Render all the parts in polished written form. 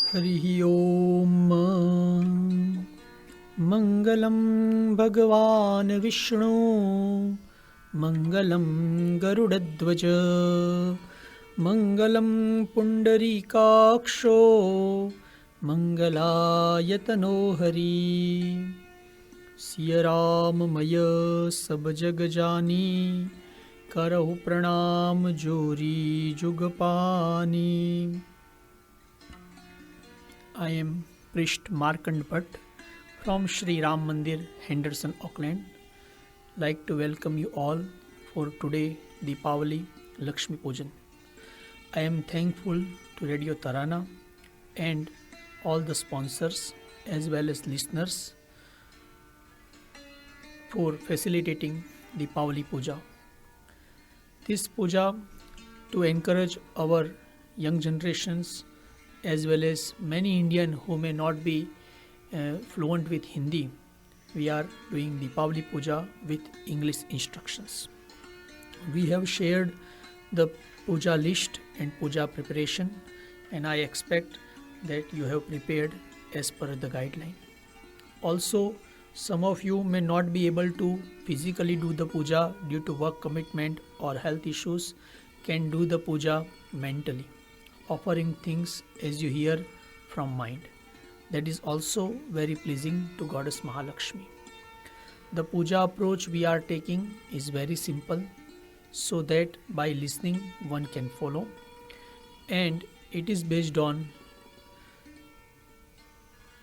हरिः ओम्। मङ्गलं भगवान् विष्णु, मङ्गलं गरुडध्वज, मङ्गलं पुण्डरीकाक्षो, मङ्गलायतनो हरि। सिय राममय सब जग जानी, करहु प्रणाम जोरी जुग पानी। I am Priest Markand Bhatt from Sri Ram Mandir, Henderson, Auckland. Like to welcome you all for today Deepavali Lakshmi Pujan. I am thankful to Radio Tarana and all the sponsors as well as listeners for facilitating Deepavali Puja. This puja to encourage our young generations as well as many Indian who may not be fluent with Hindi. We are doing Deepavali Puja with English instructions. We have shared the puja list and puja preparation, and I expect that you have prepared as per the guideline. Also, some of you may not be able to physically do the puja due to work commitment or health issues, can do the puja mentally, offering things as you hear from mind. That is also very pleasing to Goddess Mahalakshmi. The puja approach we are taking is very simple, so that by listening one can follow, and it is based on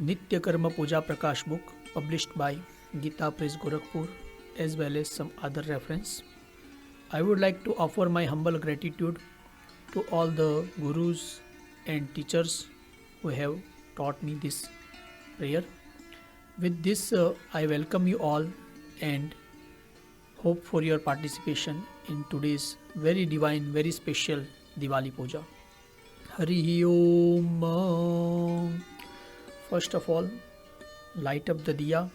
Nitya Karma Puja Prakash book published by Gita Press Gorakhpur as well as some other reference. I would like to offer my humble gratitude to all the gurus and teachers who have taught me this prayer. With this, I welcome you all and hope for your participation in today's very divine, very special Diwali Puja. Hari Om. First of all, light up the diya.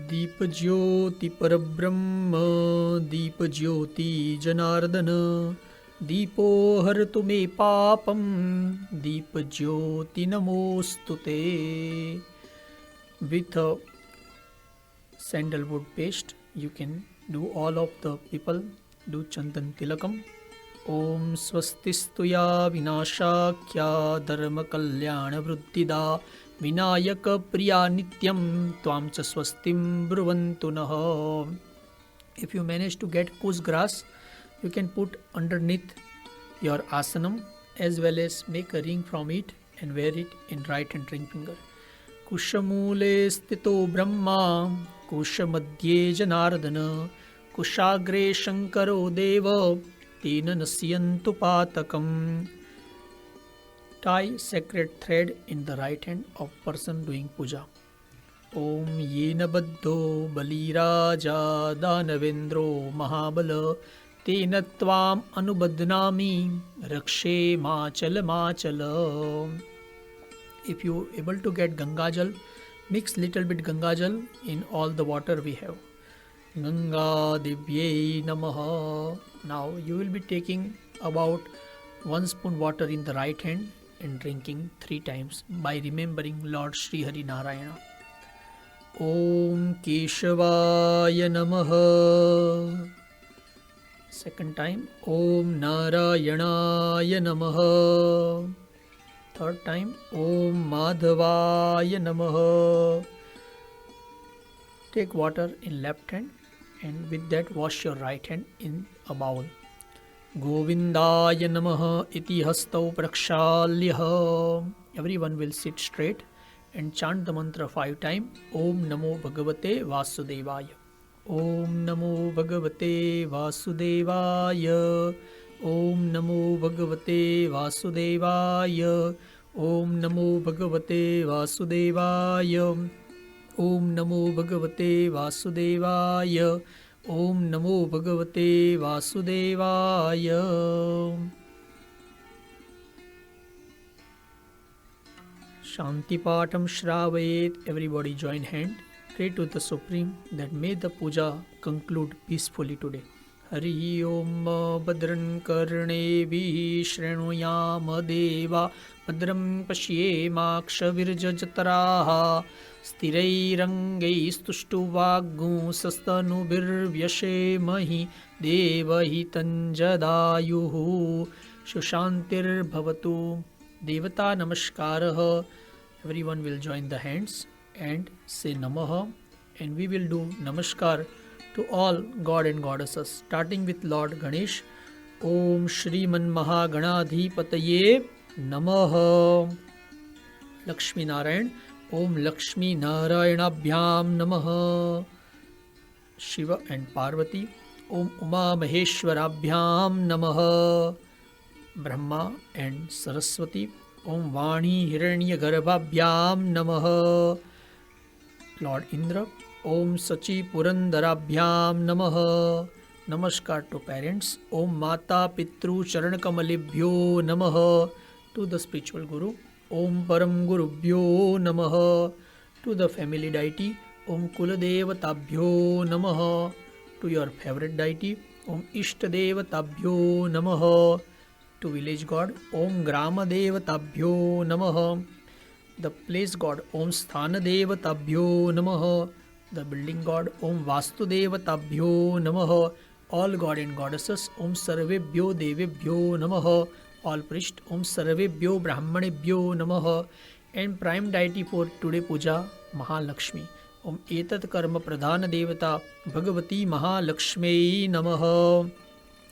Deep Jyoti Parabrahma, Deep Jyoti Janardana, Deepo Hartu me papam, Deep Jyoti namostute. With a sandalwood paste, you can do all of the people do Chandan Tilakam. Om Swastistuya Vinashakya Dharma Kalyana Vruddhida Vinayaka Priya Nityam Tvam Cha Swastim Bruvantu Naha. If you manage to get kus grass, you can put underneath your asanam as well as make a ring from it and wear it in right and ring finger. Kushamule stito Brahma, Kushamadhye Janardana, Kushagre Shankaro Deva, Tena Nasyantu Patakam. Tie sacred thread in the right hand of person doing puja. Om Yena Baddho Baliraja Danavendro Mahabala Tena Tvam Anubadnami Rakshe Machala Machala. If you able to get Gangajal, mix little bit Gangajal in all the water we have. Ganga Divyai Namaha. Now you will be taking about 1 spoon water in the right hand and drinking 3 times by remembering Lord Sri Hari Narayana. Om Keshavaya Namaha. Second time, Om Narayanaya Namaha. Third time, Om Madhavaya Namaha. Take water in left hand and with that wash your right hand in a bowl. Govindaya Namaha iti hastau prakshalyah. Everyone will sit straight and chant the mantra 5 times. Om Namo Bhagavate Vasudevaya. Om Namo Bhagavate Vasudevaya. Om Namo Bhagavate Vasudevaya. Om Namo Bhagavate Vasudevaya. Om Namo Bhagavate Vasudevaya. Om Namo Bhagavate Vasudevaya. Shanti Patam Shravayet. Everybody join hand. Pray to the Supreme that may the puja conclude peacefully today. Hari ओम भद्रं कर्णेभिः शृणुयाम देवा भद्रं पश्येमाक्षभिर्यजत्राः स्थिरैरङ्गैस्तुष्टुवाग्गुंसस्तनुभिर्व्यशेमहि देवहितञ्जदायुः सुशान्तिर्भवतु देवता नमस्कारः. Everyone will join the hands and say Namaha, and we will do Namaskar to all God and Goddesses, starting with Lord Ganesh. Om Shriman Mahaganadhipataye Namaha. Lakshmi Narayan. Om Lakshmi Narayanabhyam Namaha. Shiva and Parvati. Om Uma Maheshwarabhyam Namaha. Brahma and Saraswati. Om Vani Hiranyagarbhabhyam Namaha. Lord Indra. Om Sachi Purandarabhyam Namaha. Namaskar to parents. Om Mata Pitru Charanakamalibhyo Namaha. To the spiritual guru. Om Param Gurubhyo Namaha. To the family deity. Om Kuladevatabhyo Namaha. To your favorite deity. Om Ishtadevatabhyo Namaha. To village god. Om Gramadevatabhyo Namaha. The place god. Om Sthanadevatabhyo Namaha. The building god. Om Vastudevatabhyo Namaha. All god and goddesses. Om Sarvebhyo Devebhyo Namaha. All priest. Om Sarvebhyo Brahmanebhyo Namaha. And prime deity for today puja, Mahalakshmi. Om Etat Karma Pradhana Devata Bhagavati Mahalakshmi Namaha.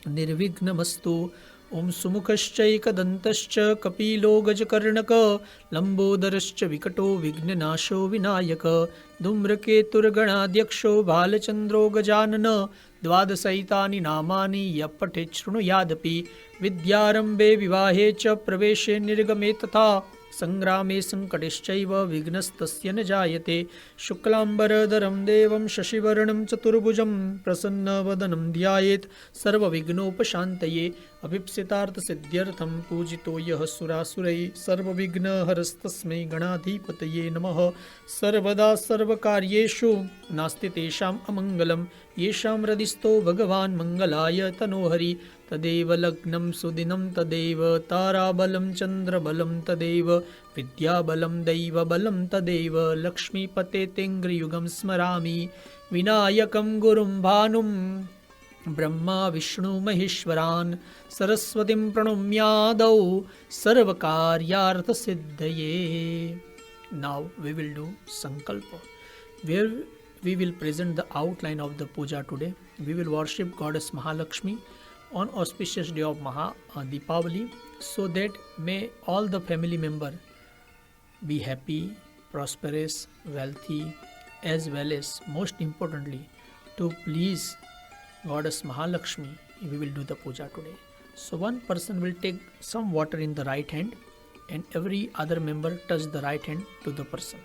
Nirvignamastu. Om Sumukhaschaikadantascha Kapilo Gajakarnaka Lambodharascha Vikato Vignanasho Vinayaka Dhumraketurganadyaksho Bhalachandro Gajanana Dvadasaitani Namani Yapate Shrunuyadapi Vidyarambe Vivahe Cha Praveshe Nirgame Tatha Sangrame Sankadeshchaiva Vignastasya न जायते शुक्लांबरधरं देवं शशिवर्णं चतुर्भुजं प्रसन्नवदनं ध्यायेत् सर्वविघ्नोपशान्तये अभीप्सितार्थसिद्ध्यर्थं पूजितो यः सुरासुरैः सर्वविघ्नहरस्तस्मै गणाधिपतये नमः. सर्वदा सर्वकार्येषु नास्ति तेषाम् अमङ्गलं येषां हृदिस्थो भगवान् मङ्गलाय तनोहरि तदेव लग्नं सुदिनं तदेव ताराबलं चन्द्रबलं तदेव विद्याबलं दैवबलं तदेव लक्ष्मीपते तेङ्ग्रियुगं स्मरामि विनायकं गुरुं भानुं ब्रह्मा विष्णु महेश्वरान् सरस्वतीं प्रणम्यादौ सर्वकार्यार्थसिद्धये. Now we will do Sankalpa, where we will present the outline of the puja today. We will worship Goddess Mahalakshmi on auspicious day of Deepavali, so that may all the family member be happy, prosperous, wealthy, as well as most importantly to please Goddess Mahalakshmi. We will do the puja today. So one person will take some water in the right hand and every other member touch the right hand to the person,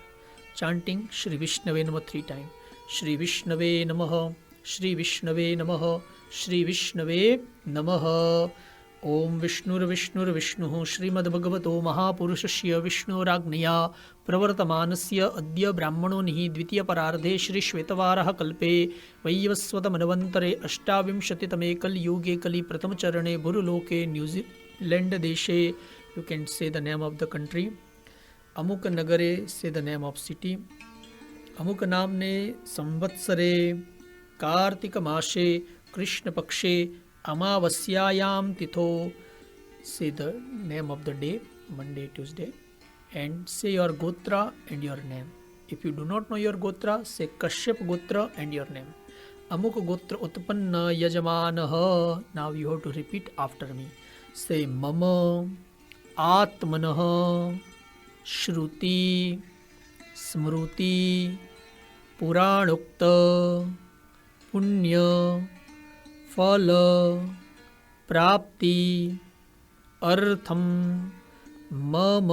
chanting Shri Vishnave Namaha 3 times. Shri Vishnave Namaha, Shri Vishnave Namaha, Shri Vishnave Namaha. Om Vishnur Vishnur Vishnuh Srimad Bhagavato Mahapurusasya Vishnuragniya Pravartamanasya Adya Brahmano Nihi Dvitiya Parardhe Shri Shvetavaraha Kalpe Vaivaswata Manavantare Ashtavimshatitame Kal Yuge Kali Pratham Charane Buruloke New Zealand Deshe. You can say the name of the country. Amuk Nagare, say the name of city. Amuk Namne Samvatsare Kartika Mashe Krishna Pakshe Amavasyayam Titho. Say the name of the day, Monday, Tuesday, and say your Gotra and your name. If you do not know your Gotra, say Kashyap Gotra and your name. Amuk Gotra Utpanna Yajamanaha. Now you have to repeat after me. Say Mama Atmanaha Shruti Smruti Puranukta Punya फल प्राप्ति अर्थम मम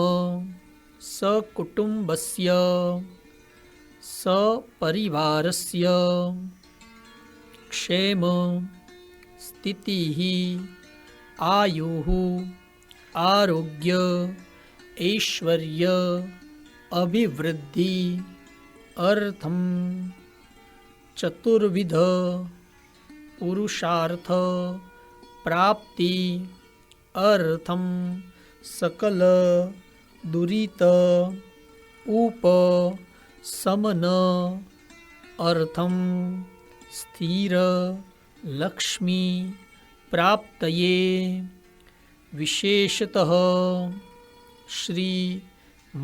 सकुटुम्बस्य सपरिवारस्य क्षेम स्थितिः आयुः आरोग्य ऐश्वर्य अभिवृद्धि अर्थम चतुर्विध पुरुषार्थ प्राप्ति अर्थम सकल दुरित उप समन अर्थम स्थिर लक्ष्मी प्राप्तये विशेषतः श्री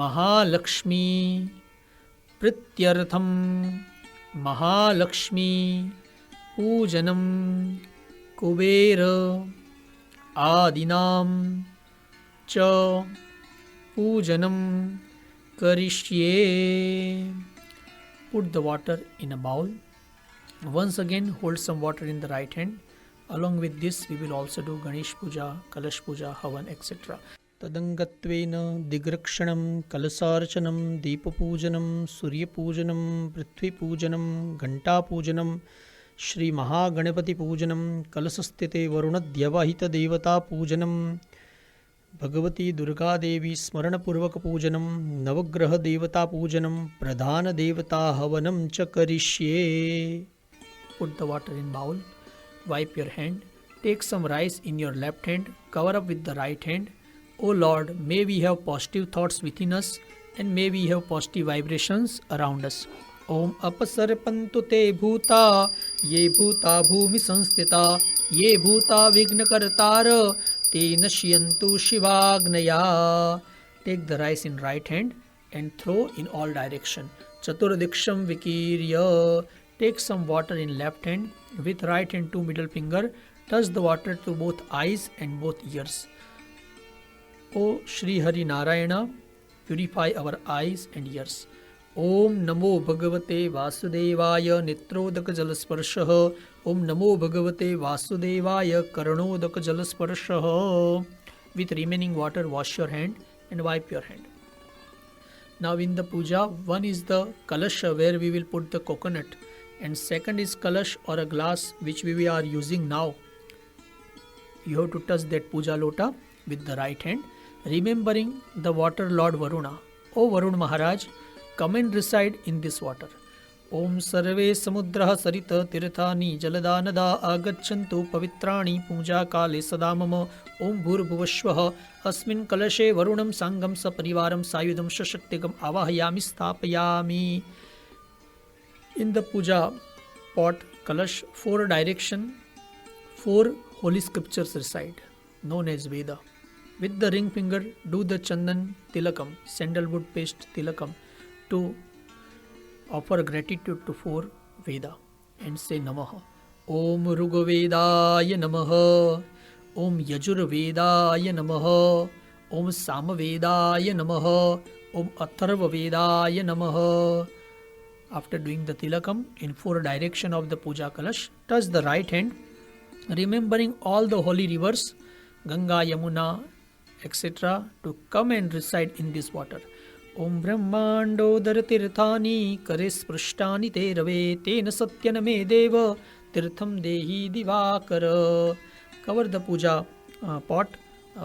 महालक्ष्मी प्रीत्यर्थम महालक्ष्मी पूजनम कुबेर आदिनां च पूजनम करिष्ये. Put the water in a bowl. Once again hold some water in the right hand. Along with this we will also do Ganesh Puja, Kalash Puja, Havan, etc. तदंगत्वेन दिग्रक्षणं कलसार्चनं दीपपूजनं सूर्यपूजनं पृथ्वीपूजनं घण्टापूजनं Shri महागणपतिपूजनं कलशस्थिते वरुणद्यवहितदेवतापूजनं Bhagwati Durgadevi स्मरणपूर्वकपूजनं नवग्रहदेवतापूजनं प्रधानदेवताहवनं च करिष्ये. Put the water in bowl, wipe your hand, take some rice in your left hand, cover up with the right hand. O Lord, may we have positive thoughts within us and may we have positive vibrations around us. Om apasarpantu te bhuta ye bhuta bhumi sanstita ye bhuta vignakartara te nashyantu shivagnaya. Take the rice in right hand and throw in all direction. Chaturαδiksham vikirya. Take some water in left hand, with right and two middle finger touch the water to both eyes and both ears. O Shri Hari Narayana, purify our eyes and ears. Om Namo Bhagavate Vasudevaya Nitrodak Jalasparshah. Om Namo Bhagavate Vasudevaya Karanodaka Jalasparshah. With remaining water wash your hand and wipe your hand. Now in the puja, one is the kalash where we will put the coconut, and second is kalash or a glass which we are using now. You have to touch that puja lota with the right hand, remembering the water Lord Varuna. O Varun Maharaj, come and reside in this water. Om sarve samudrah sarita tirthani jaladanada agachantu pavitrani puja kale sadamama. Om bhurbhuvashvah asmin kalashe varunam sangam saparivaram sayudam shashaktigam avahayami sthapayami. In the puja pot kalash, 4 direction, 4 holy scriptures recite, known as Veda. With the ring finger do the chandan tilakam, sandalwood paste tilakam, to offer gratitude to 4 Veda and say Namaha. Om Rugvedaya Namaha. Om Yajurvedaya Namaha. Om Samvedaya Namaha. Om Atharvavedaya Namaha. After doing the tilakam in 4 direction of the puja kalash, touch the right hand, remembering all the holy rivers, Ganga, Yamuna, etc., to come and reside in this water. Om Brahmando Daratirthani Kares Prashtani Te Rave Tena Satyaname Deva Tirtham Dehi Divakara. Cover the puja pot,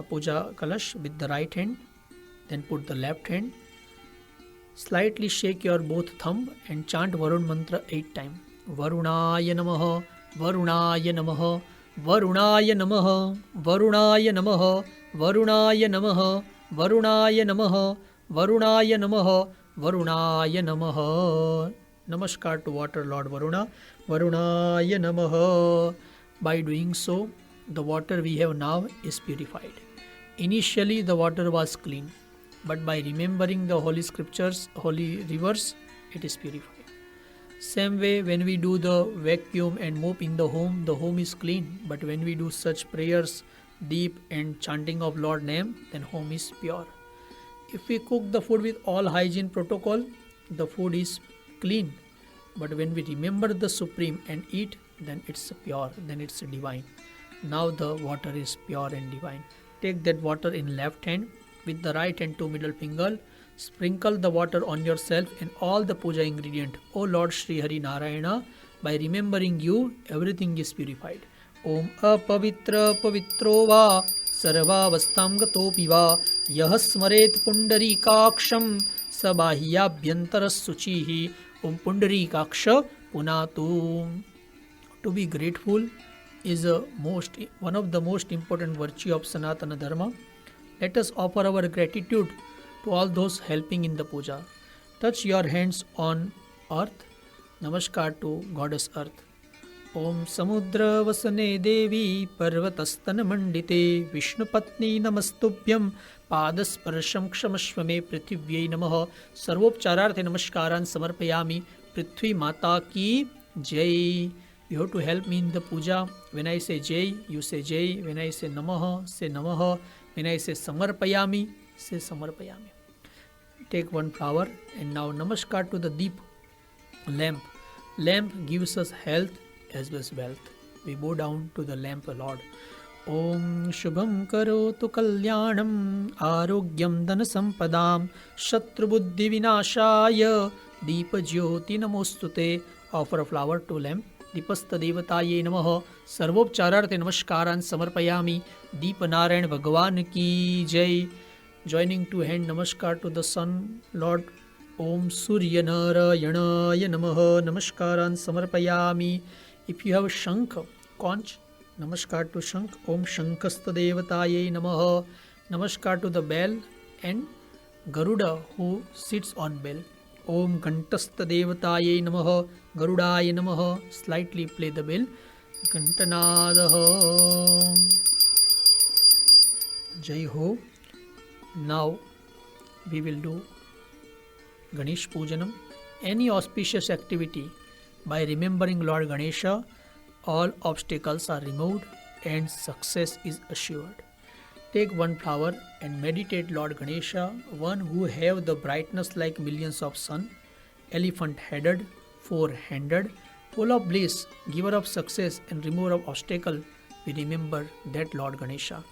puja kalash with the right hand, then put the left hand. Slightly shake your both thumb and chant Varun mantra 8 times. Varunaya Namaha, Varunaya Namaha, Varunaya Namaha, Varunaya Namaha, Varunaya Namaha, Varunaya Namaha, Varunaya Namaha, Varunaya Namaha. Namaskar to water Lord Varuna. Varunaya Namaha. By doing so, the water we have now is purified. Initially the water was clean, but by remembering the holy scriptures, holy rivers, it is purified. Same way, when we do the vacuum and mop in the home is clean, but when we do such prayers, deep and chanting of Lord name, then home is pure. If we cook the food with all hygiene protocol, the food is clean, but when we remember the Supreme and eat, then it's pure, then it's divine. Now the water is pure and divine. Take that water in left hand, with the right and 2 middle finger, sprinkle the water on yourself and all the puja ingredient. O Lord Shri Hari Narayana, by remembering you, everything is purified. Om apavitra pavitro va sarvavastam gatopi va yah smaret pundarikaksham sabahyabhyantaras suchihi. Om pundarikaksha punatu. To be grateful is one of the most important virtue of Sanatana Dharma. Let us offer our gratitude to all those helping in the puja. Touch your hands on earth. Namaskar to Goddess Earth. Om Samudra Vasane Devi Parvatastan Mandite Vishnupatni Namastubhyam Padasparsham Kshamashvame Prithivye Namaha Sarvopchararthe Namaskaran Samarpayami Prithvi Mata Ki Jai. You have to help me in the puja. When I say Jai, you say Jai. When I say Namaha, say Namaha. When I say Samarpayami, say Samarpayami. Take one flower and now Namaskar to the deep lamp. Lamp gives us health as well as wealth. We bow down to the lamp, Lord. Om Shubham Karotu Kalyanam Arogyam Dana Sampadam Shatru Buddhi Vinashaya Deepa Jyoti Namostute. Offer a flower to lamp. Dipasta Devataye Namaha Sarvopchararthe Namaskaran Samarpayami Deepa Narayan Bhagavan Ki Jai. Joining two hand Namaskar to the sun, Lord. Om Surya Narayana Namaha Namaskaran Samarpayami. If you have a Shankh, conch, Namaskar to Shankh. Om Shankasta Devataye Namaha. Namaskar to the bell and Garuda who sits on bell. Om Gantasta Devataye Namaha. Garudaya Namaha. Slightly play the bell. Gantanadaha. Jai Ho. Now we will do Ganesh Pujanam. Any auspicious activity by remembering Lord Ganesha, all obstacles are removed and success is assured. Take one flower and meditate Lord Ganesha, one who have the brightness like millions of sun, elephant-headed, four-handed, full of bliss, giver of success and remover of obstacle. We remember that Lord Ganesha.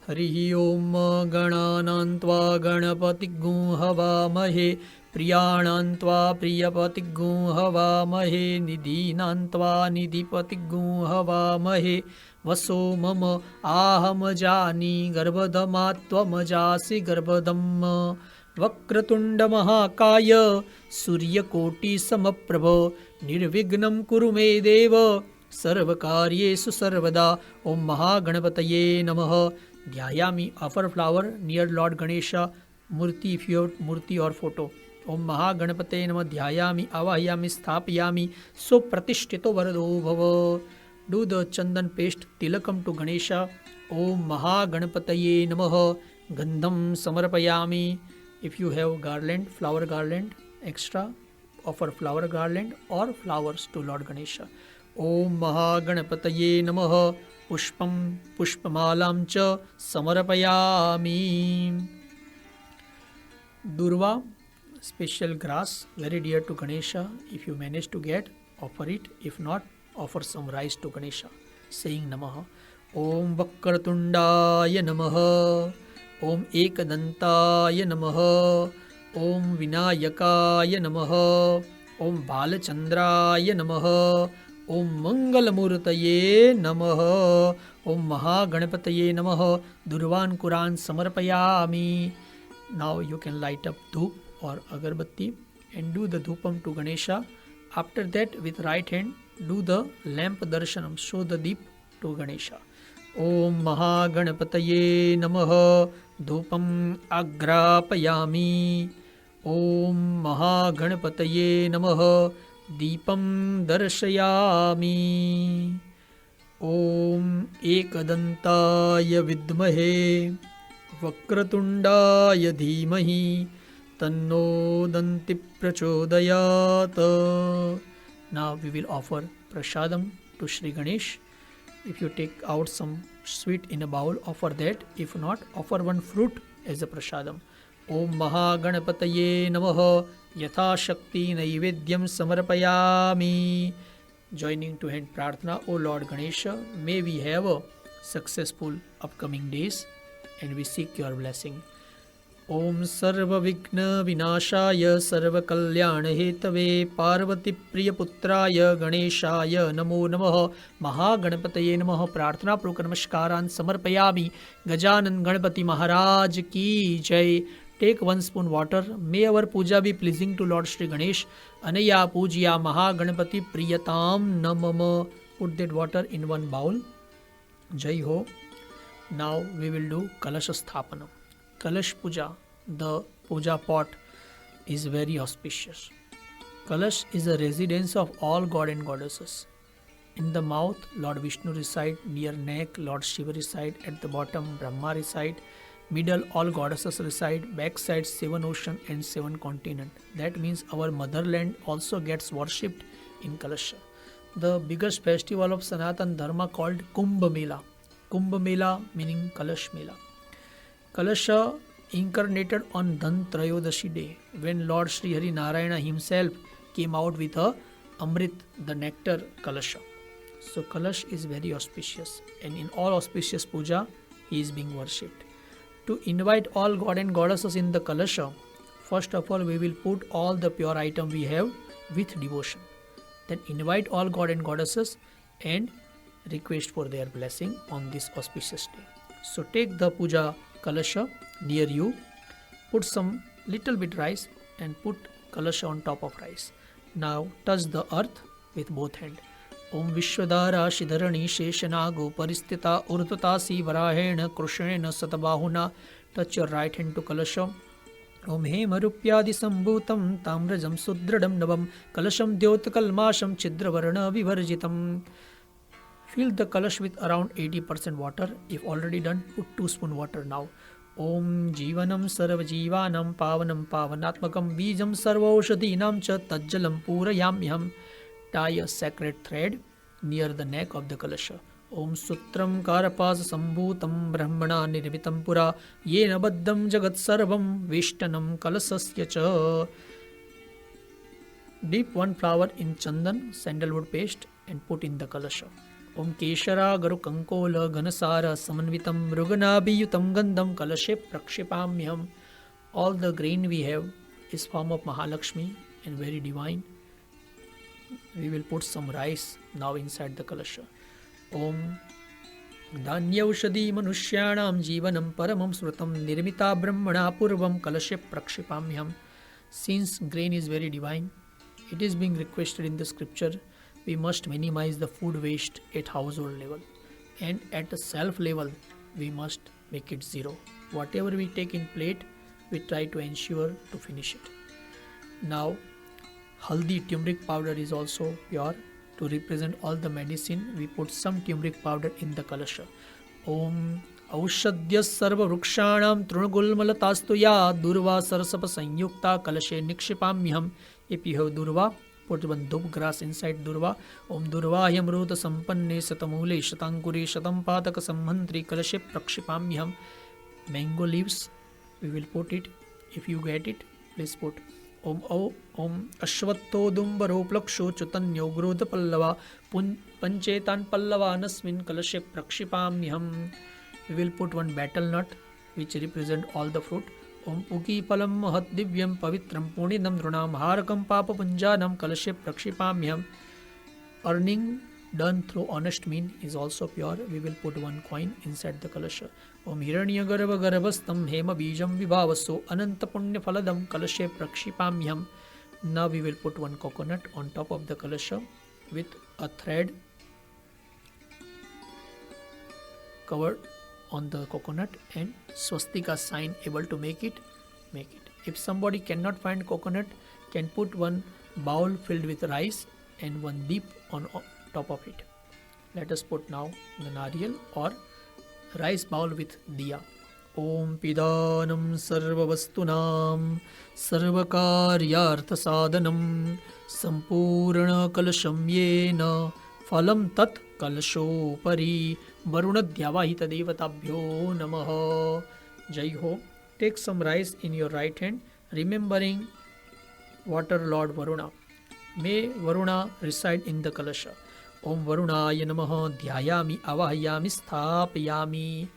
Harihi Om Gananantva Ganapatigun Havamahe Priyanantva Priyapatigun Havamahe Nidhinantva Nidhipatigun Havamahe Vaso Mama Ahamajani Garbhadamattvamajasi Garbhadam Vakratunda Mahakaya Suryakoti Samaprabha Nirvignam Kurume Deva Sarvakaryesu Sarvada. Om Mahaganapataye Namaha. Dhyayami, offer flower near Lord Ganesha Murti, if you have Murti or photo. Om Mahaganapataye Namaha. Dhyayami, avahayami, sthapayami, so pratishtito varado bhava. Do the chandan paste tilakam to Ganesha. Om Mahaganapataye Namaha. Gandham samarpayami. If you have garland, flower garland extra, offer flower garland or flowers to Lord Ganesha. Om Mahaganapataye Namaha. Pushpam Pushpamalam cha samarapayami. Durva, special grass, very dear to Ganesha. If you manage to get, offer it. If not, offer some rice to Ganesha, saying Namaha. Om Vakratundaya Namaha. Om Ekadantaya Namaha. Om Vinayakaya Namaha. Om Balachandraya Namaha. Om Mangalamurtaye Namaha. Om Mahaganapataye Namaha. Durvan Quran Samarpayami. Now you can light up dhoop or agarbatti and do the dhoopam to Ganesha. After that, with right hand, do the lamp darshanam. Show the deep to Ganesha. Om Mahaganapataye Namaha. Dhoopam agrapayami. Om Mahaganapataye Namaha. Deepam darshayami. Om Ekadantaya Vidmahe Vakratundaya Dhimahi Tanno Danti Prachodayat. Now we will offer prasadam to Sri Ganesh. If you take out some sweet in a bowl, offer that. If not, offer one fruit as a prasadam. Om Mahaganapataye Namaha. Yatha Shakti Naivedyam Samarpayami. Joining to hand Prarthana, O Lord Ganesha, may we have a successful upcoming days and we seek your blessing. Om Sarva Vigna Vinashaya Sarva Kalyana Hetave Parvati Priyaputraya Ganeshaya Namo Namaha. Mahaganapataye Namaha. Prarthana Purvak Namaskaran Samarpayami. Gajanan Ganapati Maharaj Ki Jai. Take 1 spoon water. May our puja be pleasing to Lord Sri Ganesh. Anaya Pujya Mahaganapati Priyatam Namama. Put that water in one bowl. Jai Ho. Now we will do Kalash Sthapanam. Kalash Puja, the puja pot, is very auspicious. Kalash is a residence of all god and goddesses. In the mouth, Lord Vishnu reside, near neck, Lord Shiva reside, at the bottom, Brahma reside, middle, all goddesses reside, backside, 7 ocean and 7 continent. That means our motherland also gets worshipped in Kalasha. The biggest festival of Sanatan Dharma called Kumbh Mela. Kumbh Mela meaning Kalash Mela. Kalasha incarnated on Dhan Trayodashi day when Lord Sri Hari Narayana himself came out with a Amrit, the nectar Kalasha. So Kalash is very auspicious, and in all auspicious puja he is being worshipped. To invite all god and goddesses in the Kalasha, first of all we will put all the pure item we have with devotion. Then invite all god and goddesses and request for their blessing on this auspicious day. So take the puja Kalasha near you, put some little bit rice and put Kalasha on top of rice. Now touch the earth with both hands. Om Vishwadara Shidharani Sheshanago Paristita Urdhatasi Varahena Krushnena Satabahuna. Touch your right hand to Kalasha. Om Hemarupyadi Sambhutam Tamrajam Sudradam Navam Kalasham Dyotakalmasham Chidravarana Vivarjitam. Fill the kalash with around 80% water. If already done, put 2 spoons water now. Om Jivanam Sarva Jivanam Pavanam Pavanatmakam Bijam Sarvaushadhinam Cha Tajjalam Purayamyam. Tie a sacred thread near the neck of the kalasha. Om Sutram Karapaz Sambhutam Brahmana Nirmitam Pura Yena Baddham Jagat Sarvam Vishtanam Kalasasya Cha. Dip 1 flower in chandan, sandalwood paste and put in the kalasha. Om Keshara Garu Kankola Ganasara Samanvitam Mruganabhiyutam Gandham Kalashe Prakshipamyam. All the grain we have is form of Mahalakshmi and very divine. We will put some rice now inside the kalasha. Om Dhanyaushadi Manushyanam Jivanam Paramam Srutam Nirmita Brahmana Purvam Kalashe Prakshipamyam. Since grain is very divine, it is being requested in the scripture, we must minimize the food waste at household level, and at the self level we must make it zero. Whatever we take in plate, we try to ensure to finish it. Now haldi turmeric powder is also pure. To represent all the medicine, we put some turmeric powder in the kalasha. Om Aushadya Sarva Rukshanam Trunagulmalatastu Ya Durva Sarasapa Sanyukta Kalashe Nikshipamyam. If you have Durva, put one dub grass inside Durva. Om Durva Yamruta Sampanne Satamule Shatanguri Shatampataka Samhantri Kalashe Prakshipamyam. Mango leaves, we will put it. If you get it, please put. Om Ashvatto Dumbaro Plaksho Chutanyo Grudha Pallava Panchetan Pallava Nasmin Kalashe Prakshipamyam. We will put one betel nut which represent all the fruit. Om Uki Palam Mahat Divyam Pavitram Punidam Drunam Harakam Papa Punjanam Kalashe Prakshipamyam. Earning done through honest mean is also pure. We will put one coin inside the kalasha. Om Hiranya Garva Garvastam Hema Bijam Vibhavaso Ananta Punya Phaladam Kalashe Prakshipamyam. Now we will put one coconut on top of the kalasha with a thread covered on the coconut and swastika sign. Able to make it, make it. If somebody cannot find coconut, can put one bowl filled with rice and one dip on top of it. Let us put now the nariyal or rice bowl with diya. Om Pidanam Sarvavastunam Sarvakaryartha Sadhanam Sampurna Kalasham Yena Phalam Tat Kalashopari Varunadhyavahita Devatabhyo Namaha. Jai Ho. Take some rice in your right hand, remembering water Lord Varuna. May Varuna reside in the kalasha. Om Varunaya Namaha Dhyayami Avahayami Sthapayami.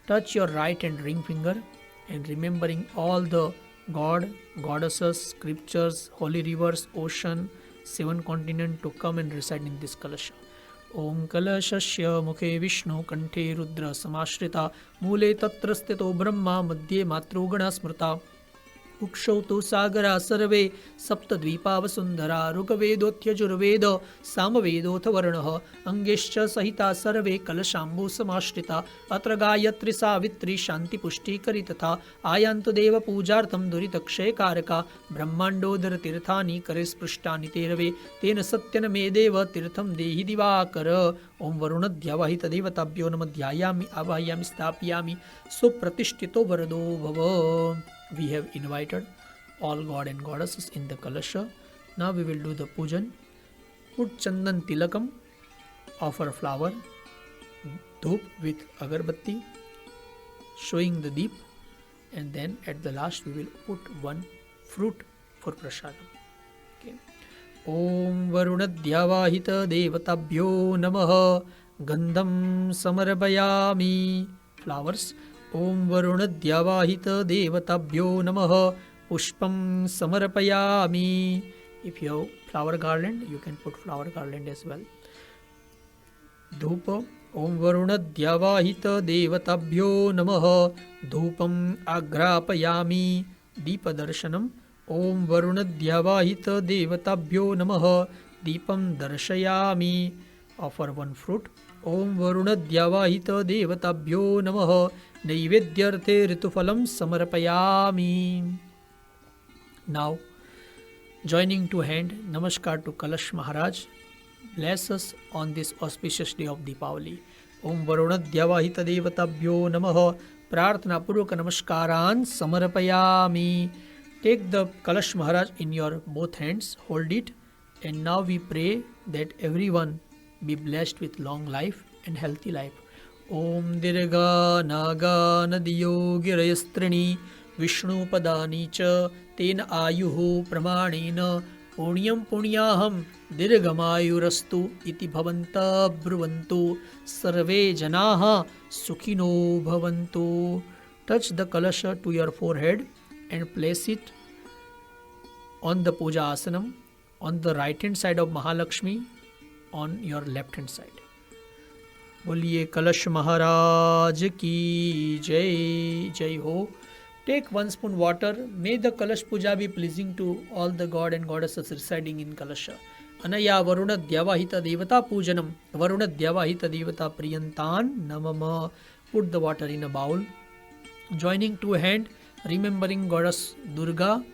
Touch your right and ring finger and remembering all the God, goddesses, scriptures, holy rivers, ocean, 7 continents to come and reside in this kalasha. Om Kalashasya Mukhe Vishnu Kanthe Rudra Samashrita Mule Tatra Sthito Brahma Madhye Matrugana Smrta. उक्षौ तु सागरा सर्वे सप्तद्वीपावसुन्धरा ऋग्वेदोऽथयजुर्वेद सामवेदोऽथ वर्णः अङ्गेश्च सहिता सर्वे कलशाम्बुसमाश्रिता अत्र गायत्री सावित्री शान्तिपुष्टिकरी तथा आयान्तु देवपूजार्थं दुरितक्षयकारका ब्रह्माण्डोदरतीर्थानि करे स्पृष्टानि तेरवे तेन सत्यन मे देव तीर्थं देहि दिवाकर ओं वरुणध्यावाहित देवताभ्यो नमः ध्यायामि आवाहयामि स्थापयामि सुप्रतिष्ठितो वरदो भव. We have invited all god and goddesses in the kalasha. Now we will do the pujan. Put chandan tilakam, offer flower, dhoop with agarbatti, showing the deep, and then at the last we will put one fruit for prasadam. Okay. Om varunadhyavahita devatabhyo namah gandham samarpayami. Flowers. Om varunadhyavahita devatabhyo namah pushpam samarpayami. If you have flower garland, you can put flower garland as well. Dhupa. Om varunadhyavahita devatabhyo namah dhupam agrapayami. Deepa darshanam. Om varunadhyavahita devatabhyo namah deepam darshayami. Offer one fruit. Om varunadhyavahita devatabhyo namah naivedyarthe rituphalam samarpayami. Now, joining two hand, namaskar to Kalash Maharaj. Bless us on this auspicious day of Deepavali. Om varunadhyavahita devatabhyo namah prarthana purvaka namaskaran samarpayami. Take the Kalash Maharaj in your both hands, hold it, and now we pray that everyone be blessed with long life and healthy life. Om dirga naga nadiyo girayastrini vishnu padani cha ten ayuhu pramanena punyam punyaham dirgamayurastu iti bhavanta bruvantu sarve janaha sukhino bhavantu. Touch the kalasha to your forehead and place it on the puja asanam on the right hand side of Mahalakshmi, on your left hand side. बोलिए कलश महाराज की जय. जय हो. Take 1 spoon water. May the Kalash Puja be pleasing to all the god and goddesses residing in Kalasha. Anaya Varuna Dyavahita Devata Pujanam. Varuna Dyavahita Devata Priyantan Namama. Put the water in a bowl. Joining two hand, remembering goddess Durga,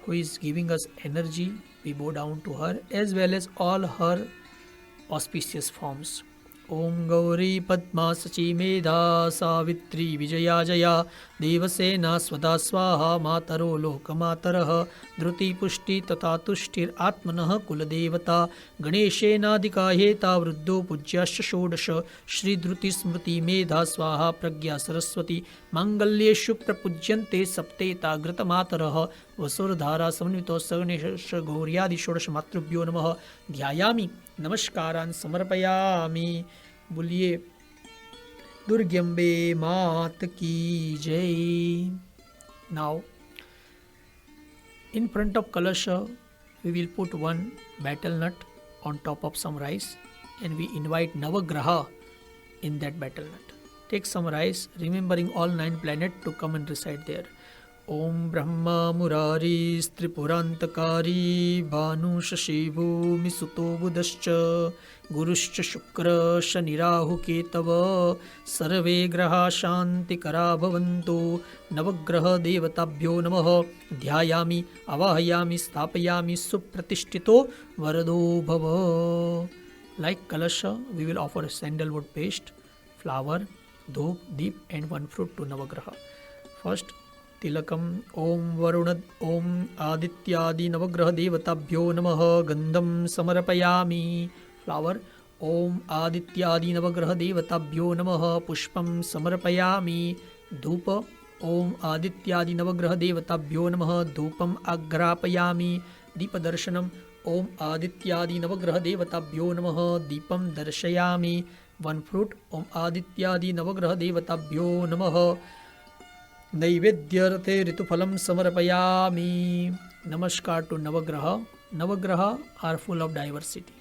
who is giving us energy. We bow down to her as well as all her auspicious forms. Om Gauri Padma Sachi Medha Savitri Vijaya Jaya Devasena Swada Swaha Mataro Lokamataraha Dhruti Pushti Tata Tushtir Atmanah Kuladevata Ganeshena Dikaheta Vruddho Pujyasya Shodasha Shri Dhruti Smriti Medha Swaha Pragya Saraswati Mangalyeshu Prapujyante Sapteta Gratamataraha Vasurdhara Samnito Saganeshasha Gauryadi Shodash Matrubhyo Namaha Dhyayami नमस्कारान् समर्पयामि. बोलिए दुर्ग्यम्बे मात की जय. Now, in front of Kalasha, we will put one betel nut on top of some rice and we invite Navagraha in that betel nut. Take some rice, remembering all 9 planets to come and reside there. Om Brahma Murari Stripurantakari Bhanu Shashi Bhumi Suto Budascha Guruscha Shukra Shanirahu Ketava Sarve Graha Shanti Kara Bhavantu Navagraha Devatabhyo Namaha Dhyayami Avahayami Stapayami Supratishthito Varado Bhava. Like Kalasha, we will offer a sandalwood paste, flower, dhoop, deep and one fruit to Navagraha. First, Tilakam. Om Varunad Om Adityadi Navagraha Devatabhyo Namaha Gandham Samarpayami. Flower. Om Adityadi Navagraha Devatabhyo Namaha Pushpam Samarpayami. Dhupa. Om Adityadi Navagraha Devatabhyo Namaha Dhupam Agrapayami. Deepa Darshanam. Om Adityadi Navagraha Devatabhyo Namaha Deepam Darshayami. One fruit. Om Adityadi Navagraha Devatabhyo Namaha Naivedyarthe Rituphalam Samarpayami. Namaskar to Navagraha. Navagraha are full of diversity.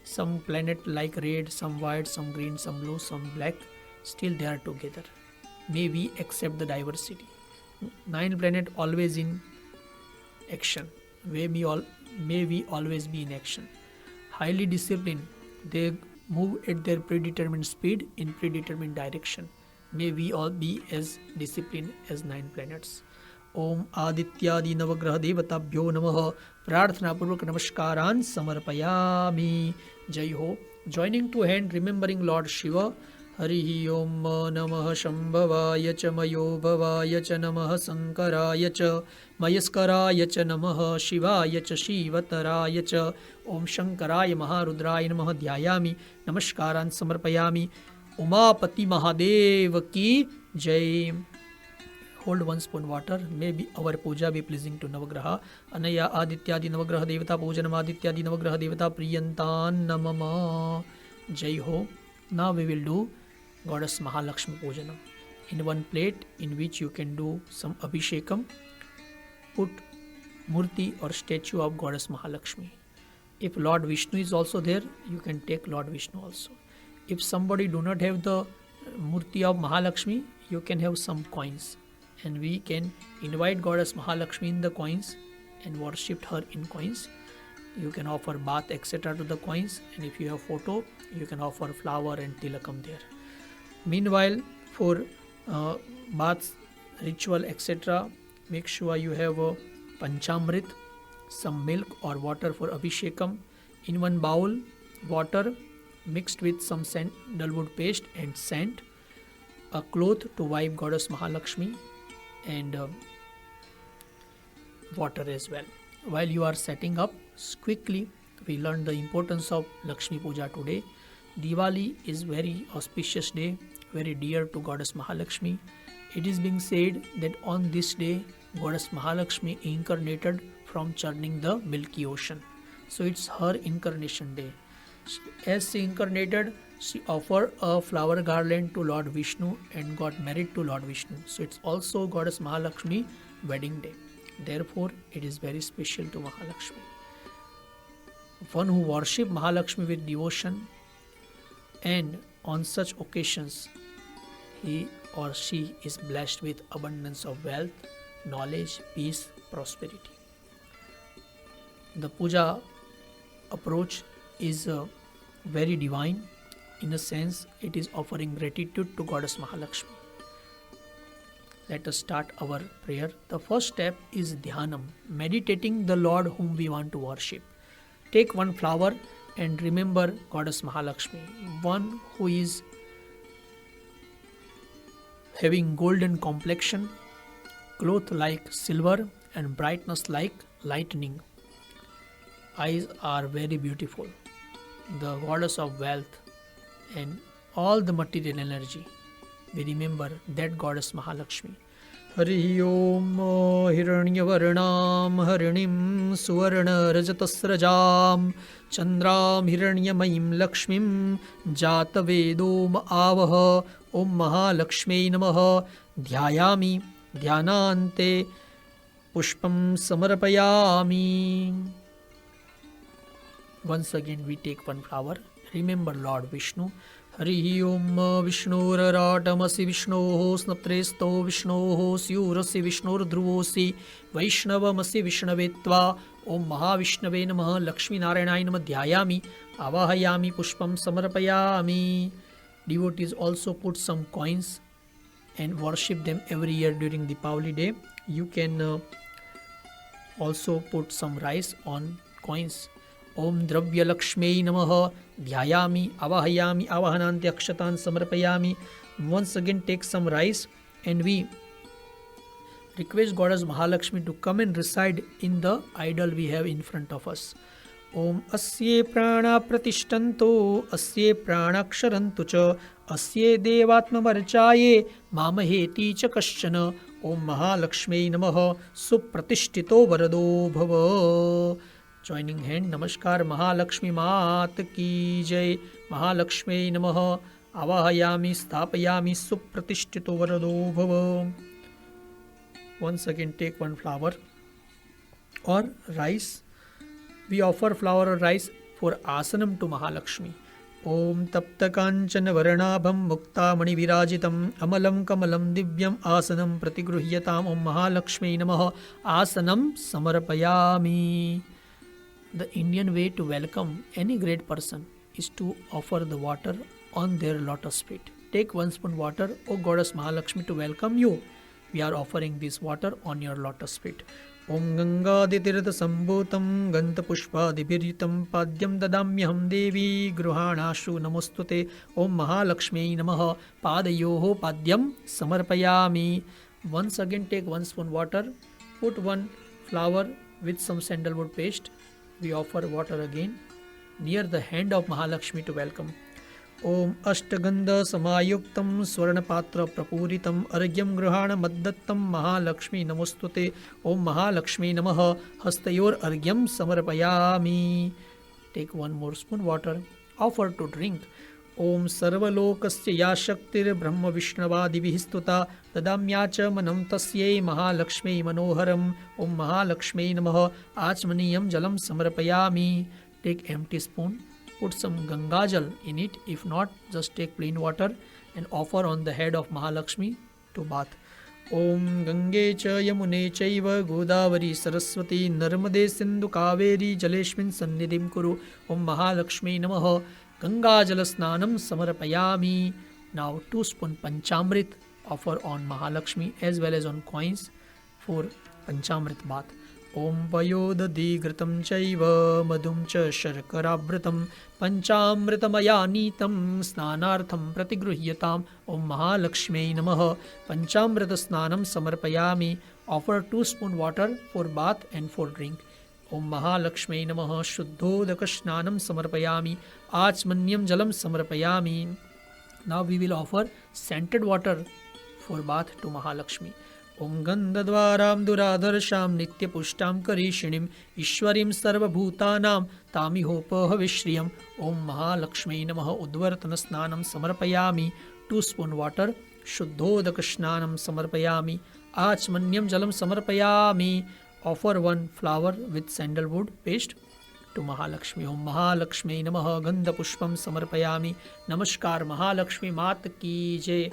Some planet like red, some white, some green, some blue, some black. Still they are together. May we accept the diversity. 9 planets always in action. May we always be in action. Highly disciplined, they move at their predetermined speed in predetermined direction. May we all be as disciplined as 9 planets. ओम आदित्यादि नवग्रह देवताभ्यो नमः. प्रार्थना पूर्वक नमस्कारान् समर्पयामि. जय हो. Joining two hand, remembering Lord Shiva. Hari ओम नमः शंभवाय च मयोभवाय च नमः शंकराय च मयस्कराय च नमः शिवाय च शिवतराय च. ओम शंकराय महारुद्राय नमः ध्यायामि. नमस्कारान् समर्पयामि. उमापति महादेव की जय. Hold 1 spoon water. May be our puja be pleasing to Navagraha. Anaya Adityadi Navagraha Devata Pujanam Adityadi Navagraha Devata Priyantan Namama. Jai Ho. Now we will do Goddess Mahalakshmi Pujanam. In one plate in which you can do some Abhishekam, put Murti or statue of Goddess Mahalakshmi. If Lord Vishnu is also there, you can take Lord Vishnu also. If somebody do not have the Murti of Mahalakshmi, you can have some coins. And we can invite Goddess Mahalakshmi in the coins and worship her in coins. You can offer bath etc. to the coins, and if you have photo, you can offer flower and tilakam there. Meanwhile, for bath ritual etc., make sure you have a panchamrit, some milk or water for abhishekam. In one bowl, water mixed with some sandalwood paste and scent, a cloth to wipe Goddess Mahalakshmi, and water as well. While you are setting up, quickly we learned the importance of Lakshmi Puja today. Diwali is very auspicious day, very dear to Goddess Mahalakshmi. It is being said that on this day Goddess Mahalakshmi incarnated from churning the Milky Ocean. So it's her incarnation day. As she incarnated, she offered a flower garland to Lord Vishnu and got married to Lord Vishnu. So it's also Goddess Mahalakshmi wedding day. Therefore, it is very special to Mahalakshmi. One who worship Mahalakshmi with devotion, and on such occasions, he or she is blessed with abundance of wealth, knowledge, peace, prosperity. The puja approach is very divine. In a sense, it is offering gratitude to Goddess Mahalakshmi. Let us start our prayer. The first step is Dhyanam, meditating the Lord whom we want to worship. Take one flower and remember Goddess Mahalakshmi, one who is having golden complexion, cloth like silver and brightness like lightning. Eyes are very beautiful. The goddess of wealth and all the material energy. We remember that Goddess Mahalakshmi. Hari Om Hiranyavarnam Harinim Suvarna Rajatasrajam Chandram Hiranyamayim Lakshmim Jatavedom Avaha. Om Mahalakshmi Namaha. Dhyayami Dhyanante Pushpam Samarpayami. Once again we take one flower. Remember Lord Vishnu. Hari Om Vishnuraratamasi Vishnoho Snaptresto Vishnoho Syurasi Vishnur Dhruvosi Vaishnavamasi Vishnavetva. Om Mahavishnave Namaha. Lakshmi Narayanaya Namaha. Dhyayami Avahayami Pushpam Samarpayami. Devotees also put some coins and worship them every year during Deepavali day. You can also put some rice on coins. Om Dravya Lakshmi Namaha. Dhyayami Avahayami Avahananti Akshatan Samarpayami. Once again take some rice and we request Goddess Mahalakshmi to come and reside in the idol we have in front of us. Om Asye Prana Pratishtanto Asye Pranaksharantu Cha Asye Devatma Marchaye Mamaheti Cha Kaschana. Om Mahalakshmi Namaha. Supratishthito Varado Bhava. Joining hand, Namaskar Mahalakshmi Maat Ki Jai. Mahalakshmi Namaha. Avahayami Sthapayami Supratishthito Varado Bhava. Once again take one flower or rice. We offer flower or rice for asanam to Mahalakshmi. ॐ तप्तकाञ्चनवर्णाभं मुक्तामणिविराजितम् अमलं कमलं दिव्यम् आसनं प्रतिगृह्यताम् ॐ महालक्ष्मी नमः आसनं समर्पयामि. The Indian way to welcome any great person is to offer the water on their lotus feet. Take 1 spoon water, O Goddess Mahalakshmi, to welcome you. We are offering this water on your lotus feet. Om Gangadhitirtha Sambhutam Ganthapushpadibhiryitam Padyam Dadamyaham Devi Gruhanashu Namostute. Om Mahalakshmi Namaha Padayoho Padyam Samarpayami. Once again take 1 spoon water, put 1 flower with some sandalwood paste. We offer water again near the hand of Mahalakshmi to welcome. Om Ashtagandha Samayuktam Swarnapatra Prapuritam Argyam Grahana Maddattam Mahalakshmi Namostute. Om Mahalakshmi Namaha Hastayor Argyam Samarpayami. Take 1 more spoon water. Offer to drink. Om Sarvalokasya Ya Shaktir Brahma Vishnavadivihi Stuta Dadamyacha Manam Tasyai Mahalakshmi Manoharam. Om Mahalakshmi Namaha Achmaniyam Jalam Samarpayami. Take empty spoon. Put some Gangajal in it. If not, just take plain water and offer on the head of Mahalakshmi to bath. Om Gange cha Yamune chaiva Godavari Saraswati Narmade Sindhu Kaveri Jaleshmin Sannidhim Kuru. Om Mahalakshmi Namaha Gangajala Snanam Samarpayami. Now 2 spoon Panchamrit offer on Mahalakshmi as well as on coins for Panchamrit bath. Om Payodadi Gratam Chaiva Madhum Cha Sharkarabratam Panchamritamaya Nitam Snanartham Pratigruhyatam. Om Mahalakshmi Namaha Panchamrita Snanam Samarpayami. Offer 2 spoon water for bath and for drink. Om Mahalakshmi Namaha Shuddhodaka Snanam Samarpayami Achmanyam Jalam Samarpayami. Now we will offer scented water for bath to Mahalakshmi. Om Gandhadvaram Duradharsham Nitya Pushtam Karishinim Ishwarim Sarvabhutanam Tamihopahavishriyam. Om Mahalakshmi Namaha Udvartana Snanam Samarpayami. 2 spoon water. Shuddhodaka Snanam Samarpayami. Achmanyam Jalam Samarpayami. Offer 1 flower with sandalwood paste to Mahalakshmi. Om Mahalakshmi Namaha Gandha Pushpam Samarpayami. Namaskar Mahalakshmi Mat Ki Jai.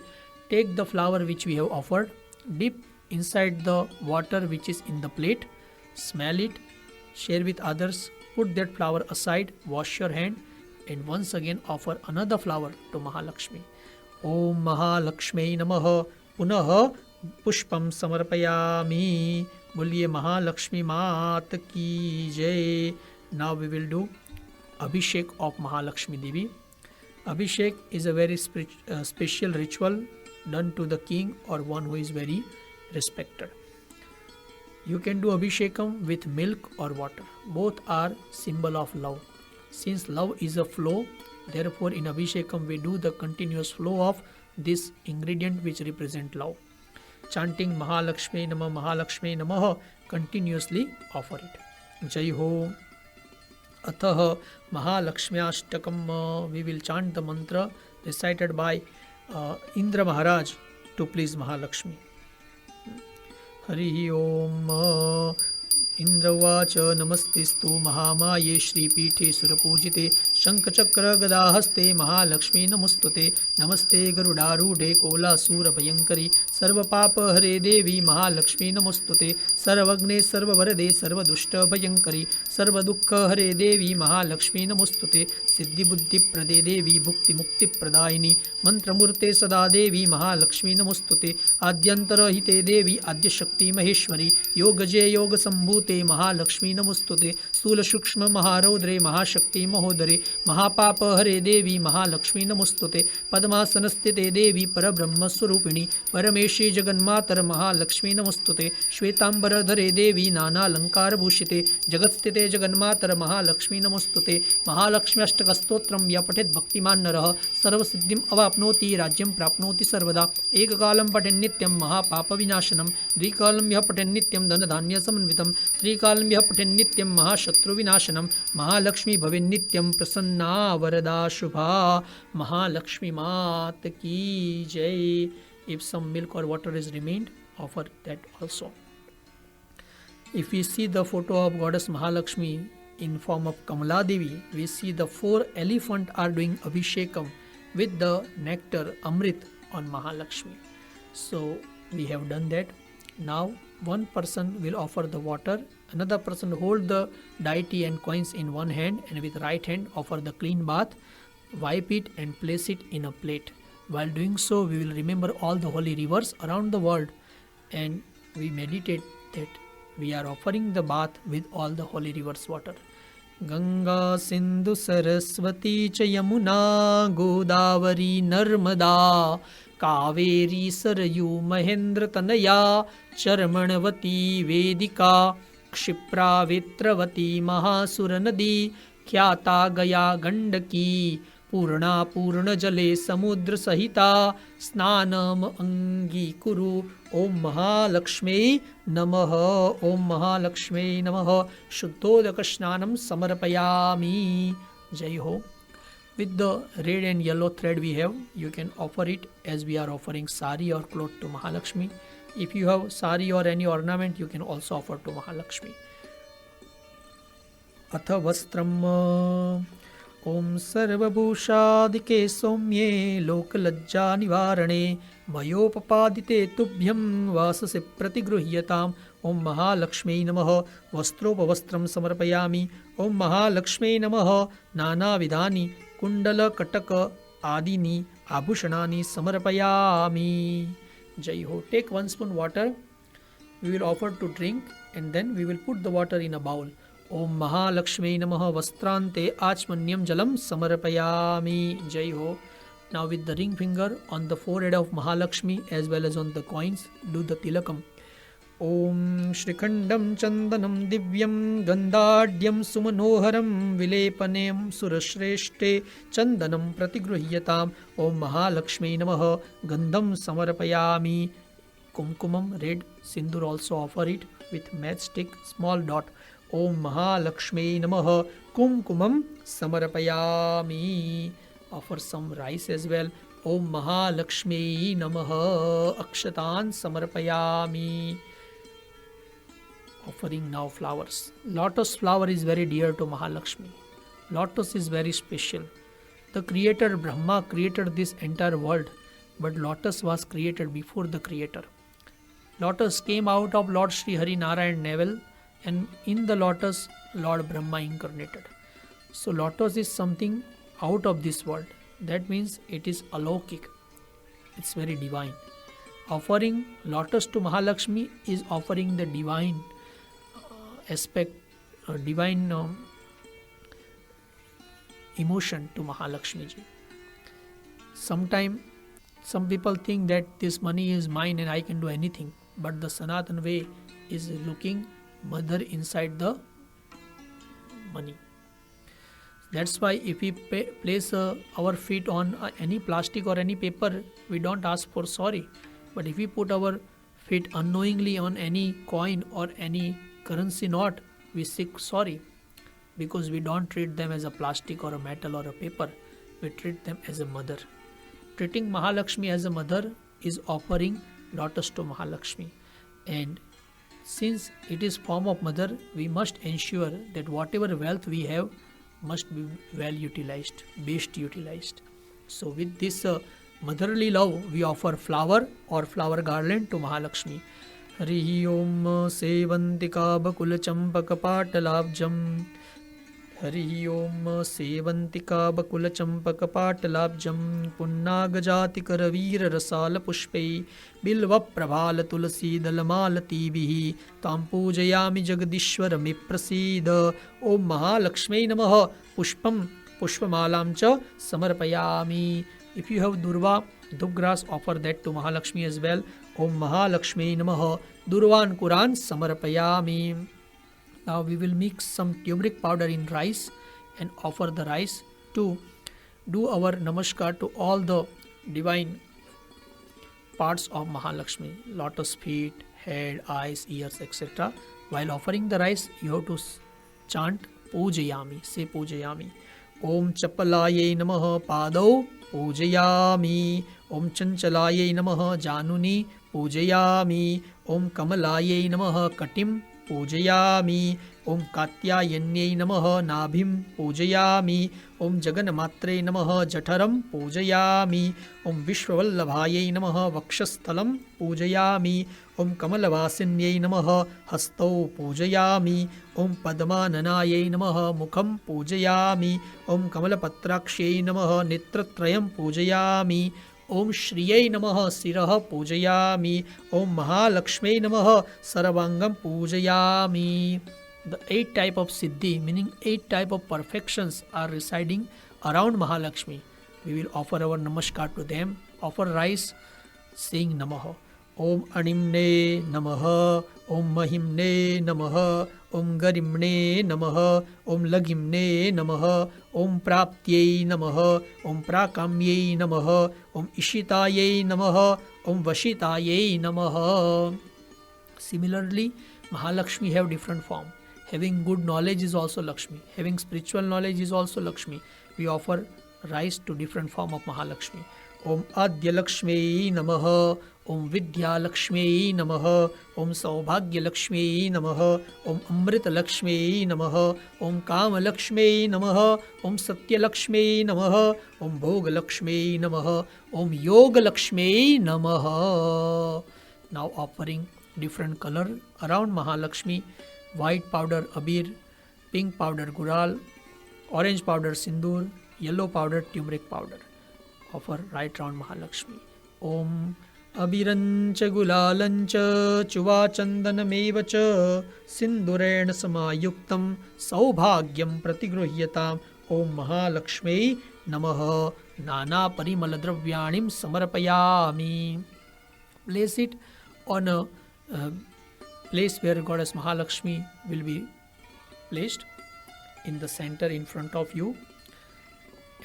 Take the flower which we have offered, dip inside the water which is in the plate, smell it, share with others, put that flower aside, wash your hand, and once again offer another flower to Mahalakshmi. Om Mahalakshmi Namaha Punaha Pushpam Samarpayami. Boliye Mahalakshmi Mat Ki Jai. Now we will do Abhishek of Mahalakshmi Devi. Abhishek is a very special ritual done to the king or one who is very respected. You can do Abhishekam with milk or water. Both are symbol of love. Since love is a flow, therefore in Abhishekam we do the continuous flow of this ingredient which represent love. Chanting Mahalakshmi Namaha continuously offer it. Jai Ho. Atah Mahalakshmyashtakam. We will chant the mantra recited by Indra Maharaj to please Mahalakshmi. Hari Om. Indravacha Namastistu Mahamaye Shri Pithe Surapujite Shankachakra Gadahaste Mahalakshmi Namostute. Namaste Garudarude Kola Sura Bhayankari Sarva Papa Hare Devi Mahalakshmi Namostute. Sarvagne Sarva Varade Sarva Dushta Bhayankari Sarva Dukkha Hare Devi Mahalakshmi Namostute. Siddhi Buddhi Prade Devi Bhukti Mukti Pradaini Mantramurte Sada Devi Mahalakshmi Namostute. Adyantara Hite Devi Adya Shakti Maheshwari Yogaje Yoga Sambhute Mahalakshmi Namostute. Stula Shukshma Maharodre Mahashakti Mahodare Mahapapa Hare Devi Mahalakshmi Namostute. Padmasanastite Devi Parabrahma Swarupini Parameshi Jaganmatar Mahalakshmi Namostute. Shvetambara Dhare Devi Nana Lankar Bhushite Jagatstite Jaganmatar Mahalakshmi Namostute. Mahalakshmi Ashtakastotram Vyapatit Bhaktiman Naraha Sarva Siddhim Avapnoti Rajyam Prapnoti Sarvada Ekakalam Paten Nityam Mahapapa Vinashanam Drikalam Yapaten Nityam Dhanadhanya Samanvitam Trikalam Yapaten Nityam Mahashatru Vinashanam Mahalakshmi Bhavin Nityam Prasanna Varada Shubha. Mahalakshmi Mat Ki Jai. If some milk or water is remained, offer that also. If we see the photo of Goddess Mahalakshmi in form of Kamala Devi, we see the 4 elephants are doing Abhishekam with the nectar Amrit on Mahalakshmi. So we have done that. Now one person will offer the water, another person hold the deity and coins in one hand and with right hand offer the clean bath, wipe it and place it in a plate. While doing so, we will remember all the holy rivers around the world and we meditate that we are offering the bath with all the holy rivers water. Ganga, Sindhu, Saraswati, cha Yamuna, Godavari, Narmada, Kaveri, Sarayu, Mahendra, Tanaya, Charmanavati, Vedika, Kshipra, Vetravati, Mahasura Nadi, Khyata, Gaya, Gandaki, Purna, Purna Jale, Samudra Sahita, Snanam Angi Kuru, Om Mahalakshmi Namaha, Om Mahalakshmi Namaha, Shuddhodaka Snanam Samarpayami. Jai Ho. With the red and yellow thread we have, you can offer it as we are offering sari or cloth to Mahalakshmi. If you have sari or any ornament, you can also offer to Mahalakshmi. Atha Vastram Om Sarvabhushadike Somye Lokalajja Nivarane Mayopapadite Tubhyam Vasase Pratigruhyatam Om Mahalakshmi Namaha Vastropavastram Samarpayami Om Mahalakshmi Namaha Nana Vidhani Kundala Kataka Adini Abhushanani Samarpayami. Jai Ho. Take 1 spoon water. We will offer to drink and then we will put the water in a bowl. Om Mahalakshmi Namaha Vastrante Achmanyam Jalam Samarpayami. Jai Ho. Now with the ring finger on the forehead of Mahalakshmi as well as on the coins, do the tilakam. Om Shrikhandam Chandanam Divyam Gandhadyam Sumanoharam Vilepanem Surashreshte Chandanam Pratigruhyatam. Om Mahalakshmi Namaha Gandham Samarpayami. Kumkumam, red, sindur also offer it with matchstick, small dot. Om Mahalakshmi Namaha Kumkumam Samarpayami. Offer some rice as well. Om Mahalakshmi Namaha Akshatan Samarpayami. Offering now flowers. Lotus flower is very dear to Mahalakshmi. Lotus is very special. The creator Brahma created this entire world, but lotus was created before the creator. Lotus came out of Lord Sri Hari Narayan navel, and in the lotus Lord Brahma incarnated. So lotus is something out of this world. That means it is alaukik. It's very divine. Offering lotus to Mahalakshmi is offering the divine aspect, divine emotion to Mahalakshmi ji. Sometimes some people think that this money is mine and I can do anything, but the Sanatan way is looking mother inside the money. That's why if we place our feet on any plastic or any paper, we don't ask for sorry. But if we put our feet unknowingly on any coin or any currency note, we seek sorry, because we don't treat them as a plastic or a metal or a paper. We treat them as a mother. Treating Mahalakshmi as a mother is offering lotus to Mahalakshmi. And since it is form of mother, we must ensure that whatever wealth we have must be well utilized, best utilized. So with this motherly love, we offer flower or flower garland to Mahalakshmi. Harihi Om Sevantika Bakula Champaka Patalabjam. Harihi Om Sevantika Bakula Champaka Patalabjam. Punnagajati Karavira Rasala Pushpe Bilva Prabhala Tulasi Dalamalati Bihi Tam Pujayami Jagadishwarami Prasida. Om Mahalakshmi Namaha Pushpam Pushpamalam Cha Samarpayami. If you have Durva, Dubgras, offer that to Mahalakshmi as well. Om Mahalakshmi Namaha Durvan Quran Samarpayami. Now we will mix some turmeric powder in rice and offer the rice to do our namaskar to all the divine parts of Mahalakshmi, lotus feet, head, eyes, ears, etc. While offering the rice, you have to chant Pujayami, say Pujayami. Om Chapalaye Namaha Padau Pujayami. Om Chanchalaye Namaha Januni Pujayami. Om Kamalaye Namaha Katim पूजयामि ॐ कात्यायन्यै नमः नाभिं पूजयामि ॐ जगन्मात्रे नमः जठरं पूजयामि ॐ विश्ववल्लभायै नमः वक्षस्थलं पूजयामि ॐ कमलवासिन्यै नमः हस्तौ पूजयामि ॐ पद्माननायै नमः मुखं पूजयामि ॐ कमलपत्राक्ष्यै नमः नेत्रत्रयं पूजयामि ॐ श्रियै नमः शिरः पूजयामि ॐ महालक्ष्म्यै नमः सर्वाङ्गं पूजयामि. The 8 type of Siddhi, meaning 8 type of perfections are residing around Mahalakshmi. We will offer our namaskar to them, offer rice, saying Namaha. Om Animne Namaha, Om Mahimne Namaha, Om Garimne Namaha, Om Lagimne Namaha, Om Praptyai Namaha, Om Prakamyai Namaha, Om Ishitayai Namaha, Om Vashitayai Namaha. Similarly, Mahalakshmi have different form. Having good knowledge is also Lakshmi. Having spiritual knowledge is also Lakshmi. We offer rice to different form of Mahalakshmi. Om Adya Lakshmi Namaha, Om Vidya Lakshmi Namaha, Om Saubhagya Lakshmi Namaha, Om Amrita Lakshmi Namaha, Om Kama Lakshmi Namaha, Om Satya Lakshmi Namaha, Om Bhoga Lakshmi Namaha, Om Yoga Lakshmi Namaha. Now offering different color around Mahalakshmi. White powder abir, pink powder gural, orange powder sindoor, yellow powder turmeric powder. Offer right round Mahalakshmi. Om abirancha gulalancha chuva chandanamevacha sindurena samayuktam saubhagyam pratigruhyatam. Om Mahalakshmi Namaha. Nana parimaladravyanim samarpayami. Place it on a place where Goddess Mahalakshmi will be placed in the center in front of you,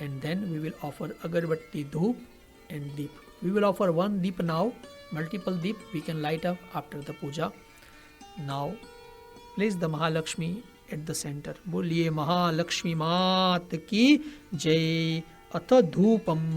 and then we will offer agarbatti, dhoop and deep. We will offer one deep now, multiple deep we can light up after the puja. Now place the Mahalakshmi at the center. Boliye Mahalakshmi Mat ki jai. Atha dhoopam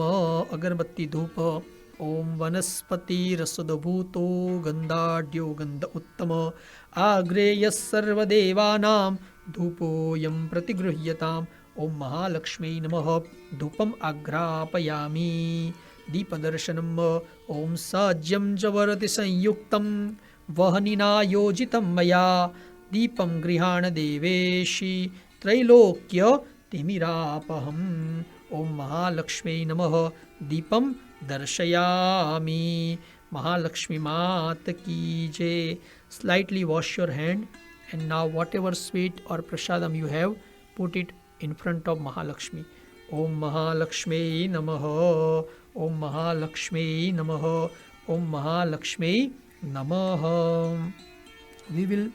agarbatti dhoop. Om Vanaspati Rasudabhuto Gandhadyo Gandha Uttama Agreyas Sarvadevanam Dhupoyam Pratigruhyatam. Om Mahalakshmi Namaha. Dhupam Agrapayami. Deepadarshanam. Om Sajyam Javarati Sanyuktam Vahanina Yojitam Maya. Deepam Grihana Deveshi Trailokya Timirapaham. Om Mahalakshmi Namaha. Deepam Darshayami. Mahalakshmi Mat ki jai. Slightly wash your hand, and now whatever sweet or prasadam you have, put it in front of Mahalakshmi. Om Mahalakshmi Namaha. Om Mahalakshmi Namaha. Om Mahalakshmi Namaha. We will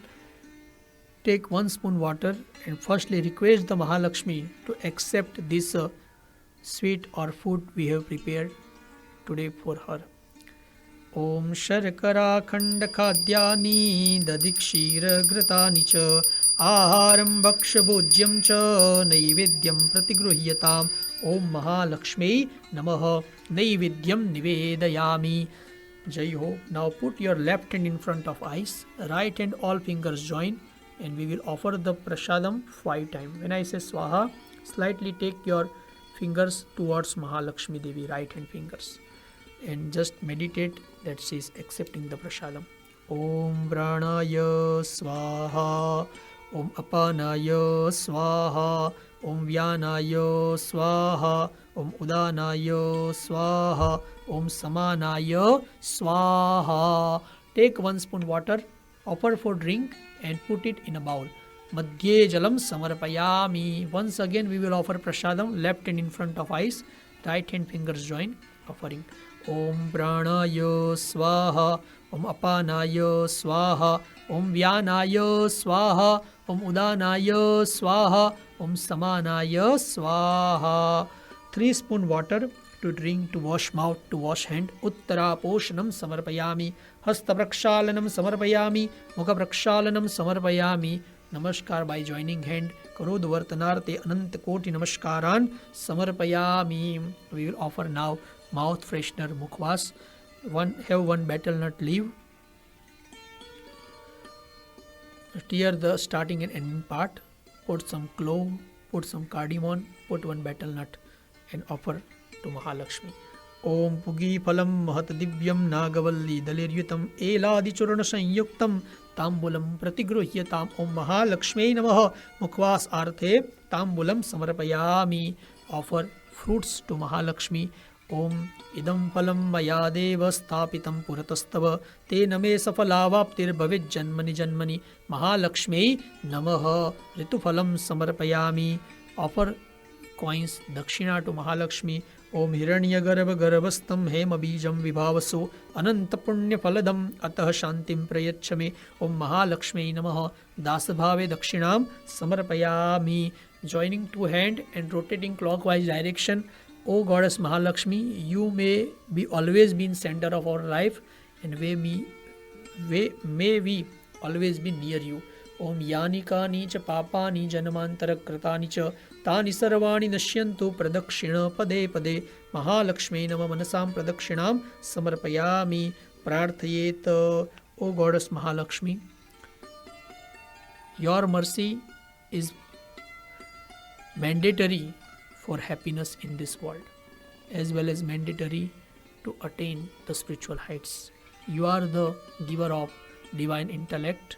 take 1 spoon water and firstly request the Mahalakshmi to accept this sweet or food we have prepared today for her. Om Sharkara Khanda Khadyani Dadikshira Gratani Cha Aharam Bhaksha Bhojyam Cha Naivedyam Pratigruhyatam. Om Mahalakshmi Namaha. Naivedyam Nivedayami. Jai Ho. Now put your left hand in front of eyes, right hand all fingers join, and we will offer the prasadam 5 times. When I say Swaha, slightly take your fingers towards Mahalakshmi Devi, right hand fingers, and just meditate that she is accepting the prasadam. Om Pranaya Swaha. Om Apanaya Swaha. Om Vyanaya Swaha. Om Udanaya Swaha. Om Samanaya Swaha. Take 1 spoon water, offer for drink, and put it in a bowl. Madhye jalam samarpayami. Once again we will offer prasadam, left hand in front of eyes, right hand fingers join, offering. Om Pranaya Swaha. Om Apanaya Swaha. Om Vyanaya Swaha. Om Udanaya Swaha. Om Samanaya Swaha. 3 spoon water to drink, to wash mouth, to wash hand. Uttara poshanam samarpayami. Hasta prakshalanam samarpayami. Mukha prakshalanam samarpayami. Namaskar by joining hand. Karod vartanarte anant koti namaskaran samarpayami. We will offer now mouth freshener mukhwas. Have one betel nut leaf. tear the starting and ending part, put some clove, put some cardamom, put one betel nut, and offer to Mahalakshmi. Om Pugi Phalam Mahat Divyam Nagavalli Daliryutam Eladi Churana Sanyuktam Tambulam Pratigruhyatam Om Mahalakshmi Namaha Mukvas Arthe Tambulam Samarpayami. Offer fruits to Mahalakshmi. Om Idam Phalam Maya Deva Sthapitam Puratastava Te Name Safalavaptir Bhavit Janmani Janmani Mahalakshmi Namaha Rituphalam Samarpayami. Offer coins Dakshina to Mahalakshmi. Om Hiranyagarbha Garbhastam Hema Bijam Vibhavaso Ananta Punya Phaladam Atah Shantim Prayachame. Om Mahalakshmi Namaha Dasabhave Dakshinam Samarpayami. Joining two hand and rotating clockwise direction. O Goddess Mahalakshmi, you may be always be in center of our life, and may we always be near you. Om Yanikani cha papani janamantara kratani cha tani sarvani nashyantu pradakshina pade pade Mahalakshmi nama manasam pradakshinam samarpayami. Prarthayet. O Goddess Mahalakshmi, your mercy is mandatory for happiness in this world, as well as mandatory to attain the spiritual heights. You are the giver of divine intellect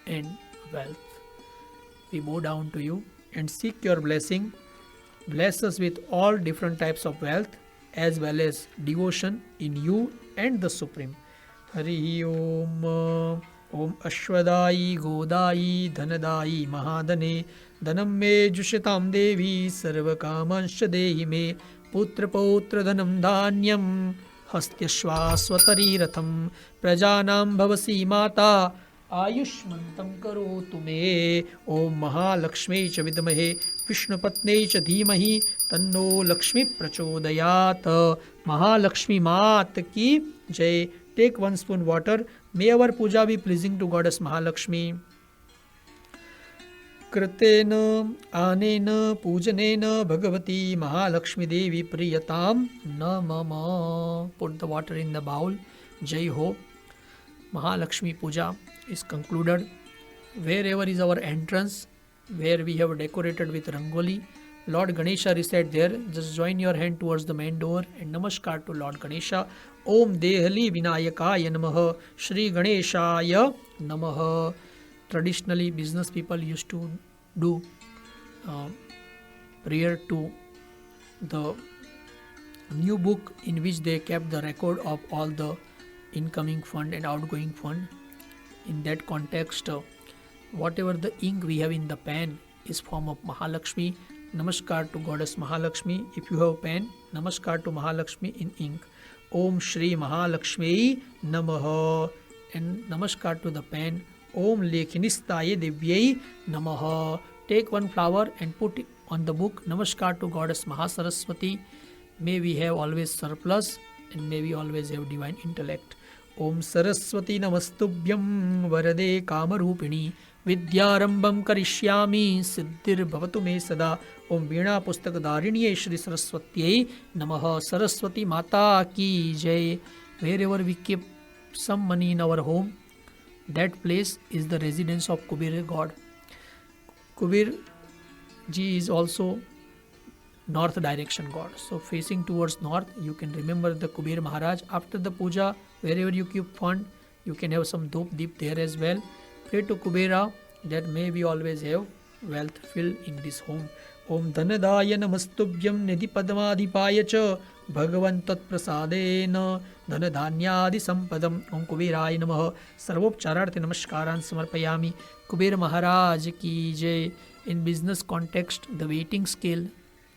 and wealth. We bow down to you and seek your blessing. Bless us with all different types of wealth as well as devotion in you and the Supreme. Hari Om. Om Ashwadayi Godayi Dhanadayi Mahadane Dhanam me Jushatam Devi Sarvakamansha Dehi me Putra Potra Dhanam Dhanyam Hastyashva Swatari Ratham Prajanam Bhavasi Mata Ayushmantam Karotu me. Om Mahalakshmi cha vidmahe Vishnupatne cha dhimahi Tanno Lakshmi prachodayat. Mahalakshmi Mat ki jai. Take 1 spoon water. May our puja be pleasing to Goddess Mahalakshmi. Kritena anena pujanena Bhagavati Mahalakshmi Devi Priyatam Namama. Put the water in the bowl. Jai Ho. Mahalakshmi Puja is concluded. Wherever is our entrance, where we have decorated with Rangoli, Lord Ganesha reside there. Just join your hand towards the main door and namaskar to Lord Ganesha. Om Dehali Vinayakaya Namaha. Shri Ganeshaya Namaha. Traditionally, business people used to do prayer to the new book in which they kept the record of all the incoming fund and outgoing fund. In that context, whatever the ink we have in the pen is form of Mahalakshmi. Namaskar to Goddess Mahalakshmi. If you have pen, namaskar to Mahalakshmi in ink. Om Shri Mahalakshmi Namaha. And namaskar to the pen. Om Lekhinistaye Divyai Namaha. Take 1 flower and put it on the book. Namaskar to Goddess Mahasaraswati. May we have always surplus and may we always have divine intellect. Om Saraswati Namastubhyam Varade Kamarupini Vidyarambam Karishyami Siddhir Bhavatu Me Sada. Om Veena Pustakadharinye Shri Saraswatyai Namaha. Saraswati Mata Ki Jai. Wherever we keep some money in our home, that place is the residence of Kubera God. Kubera ji is also north direction God. So facing towards north, you can remember the Kubera Maharaj. After the puja, wherever you keep fund, you can have some dhop deep there as well. Pray to Kubera that may we always have wealth fill in this home. Om Dhanadaya Namastubhyam Nidhi Padmadipaya cha Bhagavan Tat Prasadena Dhanadhanyadi Sampadam. Om Kuberaya Namaha. Sarvopchararthe Namaskaran Samarpayami. Kubera Maharaj ki jai. In business context, the waiting scale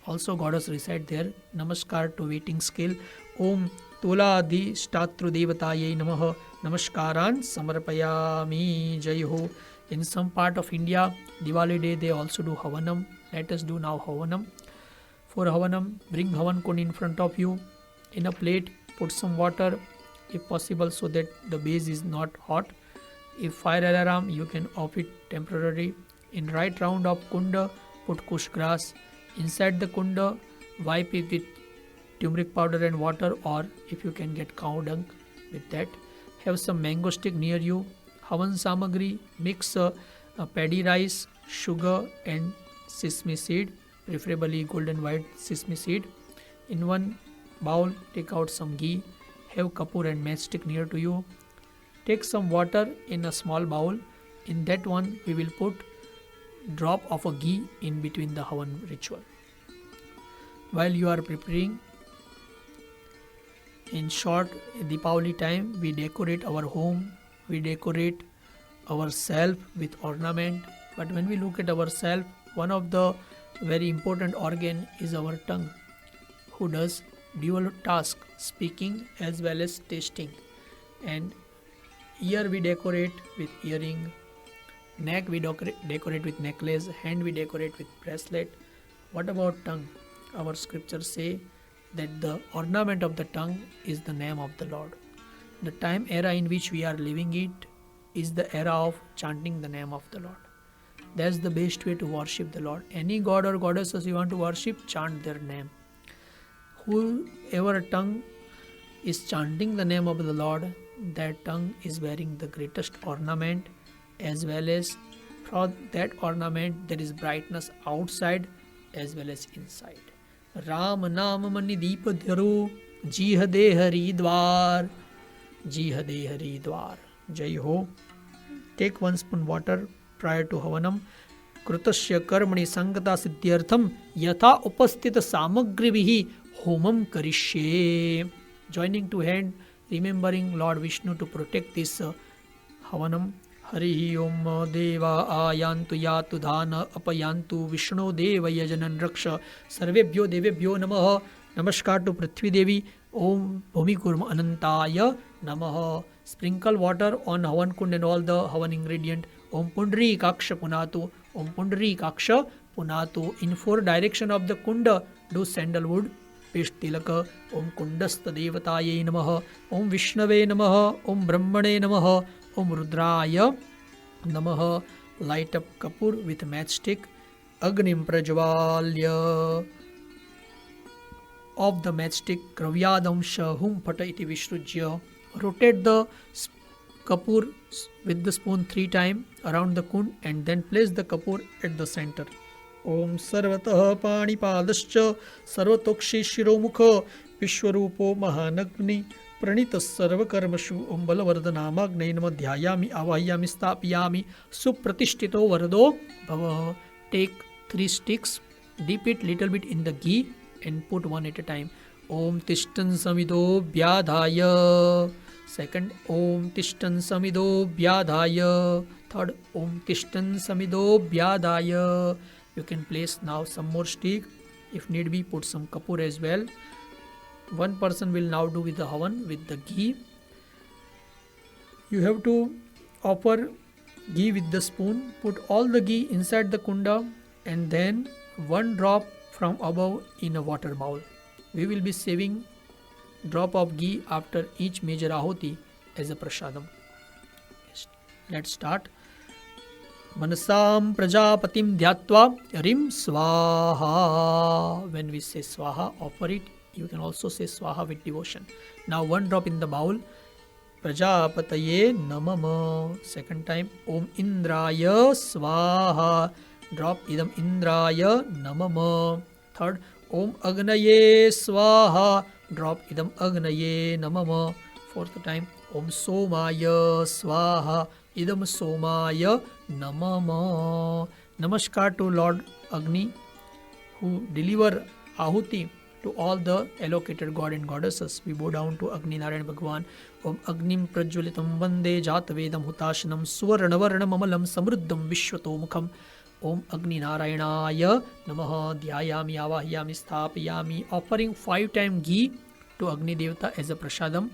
also goddess reside there. Namaskar to waiting scale. Om Tuladi Statru Devataye Namaha. Namaskaran Samarpayami. Jai Ho. In some part of India, Diwali day they also do Havanam. Let us do now Havanam. For Havanam, bring Havan Kund in front of you. In a plate, put some water if possible so that the base is not hot. If fire alarm, you can off it temporarily. In right round of Kunda, put kush grass. Inside the Kunda, wipe it with turmeric powder and water, or if you can get cow dung with that. Have some mango stick near you. Havan Samagri, mix paddy rice, sugar and sesame seed, preferably golden white sesame seed. In one bowl, take out some ghee, have kapoor and matchstick near to you. Take some water in a small bowl. In that one, we will put drop of a ghee in between the Havan ritual. While you are preparing, in short, Deepavali time, we decorate our home, we decorate ourselves with ornament. But when we look at ourselves, one of the very important organ is our tongue, who does dual task, speaking as well as tasting. And ear we decorate with earring, neck we decorate with necklace, hand we decorate with bracelet. What about tongue? Our scriptures say that the ornament of the tongue is the name of the Lord. The time era in which we are living it is the era of chanting the name of the Lord. That's the best way to worship the Lord. Any god or goddesses you want to worship, chant their name. Whoever tongue is chanting the name of the Lord, that tongue is wearing the greatest ornament, as well as from that ornament there is brightness outside as well as inside. Ram नाम मनि दीप धरो जीह दे हरिद्वार, जीह दे हरिद्वार. जय हो. Take 1 spoon water prior to Havanam. कृतस्य कर्मणि संगता सिद्ध्यर्थम यथा उपस्थित सामग्रिभिः homam करिष्ये. Joining to hand, remembering Lord Vishnu to protect this Havanam. Hari ओम देवा आयान्तु यातु धान अपयान्तु विष्णु देव यजनन रक्ष सर्वेभ्यो देवेभ्यो नमः. नमस्कार to पृथ्वी देवी. ओम भूमिकूर्म अनंताय नमः. Sprinkle water on Havan kund and all the Havan ingredient. Om Pundri Kaksha Punatu. Om Pundri Kaksha Punatu. In 4 direction of the kunda, do sandalwood paste tilaka. Om Kundastha Devataye Namaha. Om Vishnave Namaha. Om Brahmane Namaha. Om Rudraya Namaha. Light up kapoor with matchstick. Agnim Prajvalya. Of the matchstick, Gravyadamsha Hum Phata iti Vishrujya. Rotate the kapoor with the spoon 3 times around the kund and then place the kapoor at the center. Om Sarvatah Panipadascha Sarvatokshi Shiromukha Vishwarupo Mahanagni Pranita Sarvakarmashu Om Balavardhanamagnai Nama Dhyayami Avahyami Stapyami Supratishthito Varado Bhava. Take 3 sticks, dip it little bit in the ghee and put one at a time. Om Tishtan Samido Vyadhaya. Second, Om Tishtan Samido Vyadhaya. Third, Om Tishtan Samido Vyadhaya. You can place now some more stick. If need be, put some kapoor as well. One person will now do with the Havan with the ghee. You have to offer ghee with the spoon. Put all the ghee inside the kunda and then 1 drop from above in a water bowl. We will be saving drop of ghee after each major ahuti as a prasadam. Let's start. Manasam Prajapatim Dhyatva Rim Swaha. When we say Swaha, offer it. You can also say Swaha with devotion. Now 1 drop in the bowl. Prajapataye Namama. Second time. Om Indraya Swaha. Drop idam Indraya Namama. Third. Om Agnaye Swaha. Drop idam Agnaye Namama. Fourth time. Om Somaya Swaha. Idam Somaya Namama. Namaskar to Lord Agni, who deliver ahuti to all the allocated god and goddesses. We bow down to Agni Narayan Bhagwan. Om Agnim Prajwalitam Vande Jatavedam Hutashanam Suvarnavaranam Amalam Samruddham Vishwatomukham. Om Agni Narayanaya Namaha. Dhyayami Avahyami Sthapayami. Offering 5 times ghee to Agni Devata as a prasadam.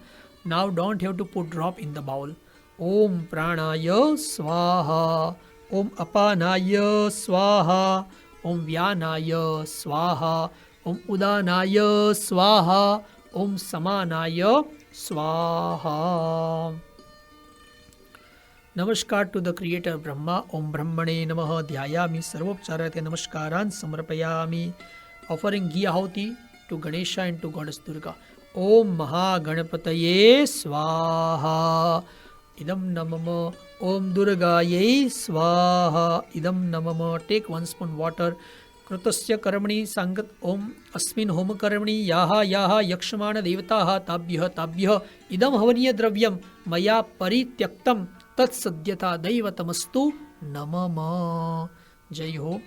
Now don't have to put drop in the bowl. Om Pranaya Swaha. Om Apanaya Swaha. Om Vyanaya Swaha. Om Udanaya Swaha. Om Samanaya Swaha. Namaskar to the Creator Brahma. Om Brahmane Namaha. Dhyayami Sarvopcharate Namaskaran Samarpayami. Offering ghee ahuti to Ganesha and to Goddess Durga. Om Mahaganapataye Swaha. idam namam. Om Durgayai swaha, idam namam. Take 1 spoon water. कृतस्य कर्मणि सांगत ओम अस्मिन् home कर्मणि याहा याहा यक्षमाण देवताः ताभ्यः ताभ्यः इदम हवनीय द्रव्यम मया परित्यक्तम तत्सद्यता दैवतमस्तु नमः. जय हो.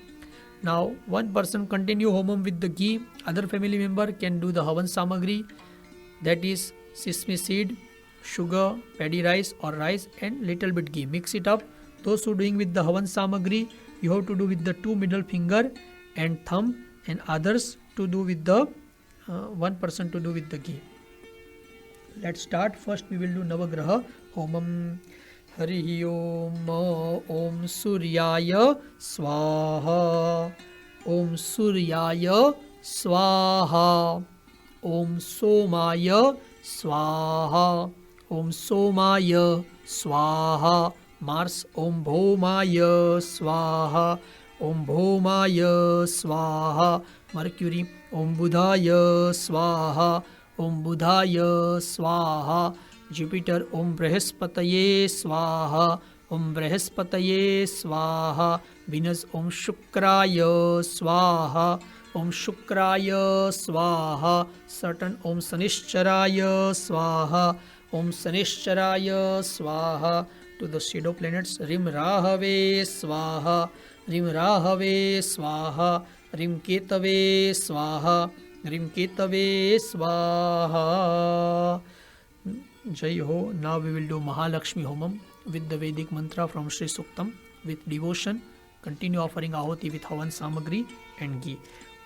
Now one person continue homam with the ghee. Other family member can do the havan samagri, that is sesame seed, sugar, paddy rice or rice and little bit ghee. Mix it up. Those who doing with the havan samagri, you have to do with the 2 middle finger and thumb, and others to do with the one person to do with the ghee. Let's start. First we will do Navagraha Homam. Hari Om. Om Suryaya Swaha. Om Suryaya Swaha. Om Somaya Swaha. Om Somaya Swaha. Mars. Om Bhomaya Swaha. Om Bhomaya Swaha. Mercury. Om Budhaya Swaha. Om Budhaya Swaha. Jupiter. Om Brihaspataye Swaha. Om Brihaspataye Swaha. Venus. Om Shukraya Swaha. Om Shukraya Swaha. Saturn. Om Sanishcharaya Swaha. Om Sanishcharaya Swaha. To the shadow planets. Rim Rahave Swaha. Rim Rahave Swaha. Rim Ketave Swaha. Rim Ketave Swaha. Jai Ho. Now we will do Mahalakshmi Homam with the Vedic mantra from Sri Suktam with devotion. Continue offering Ahuti with Havan Samagri and Ghee.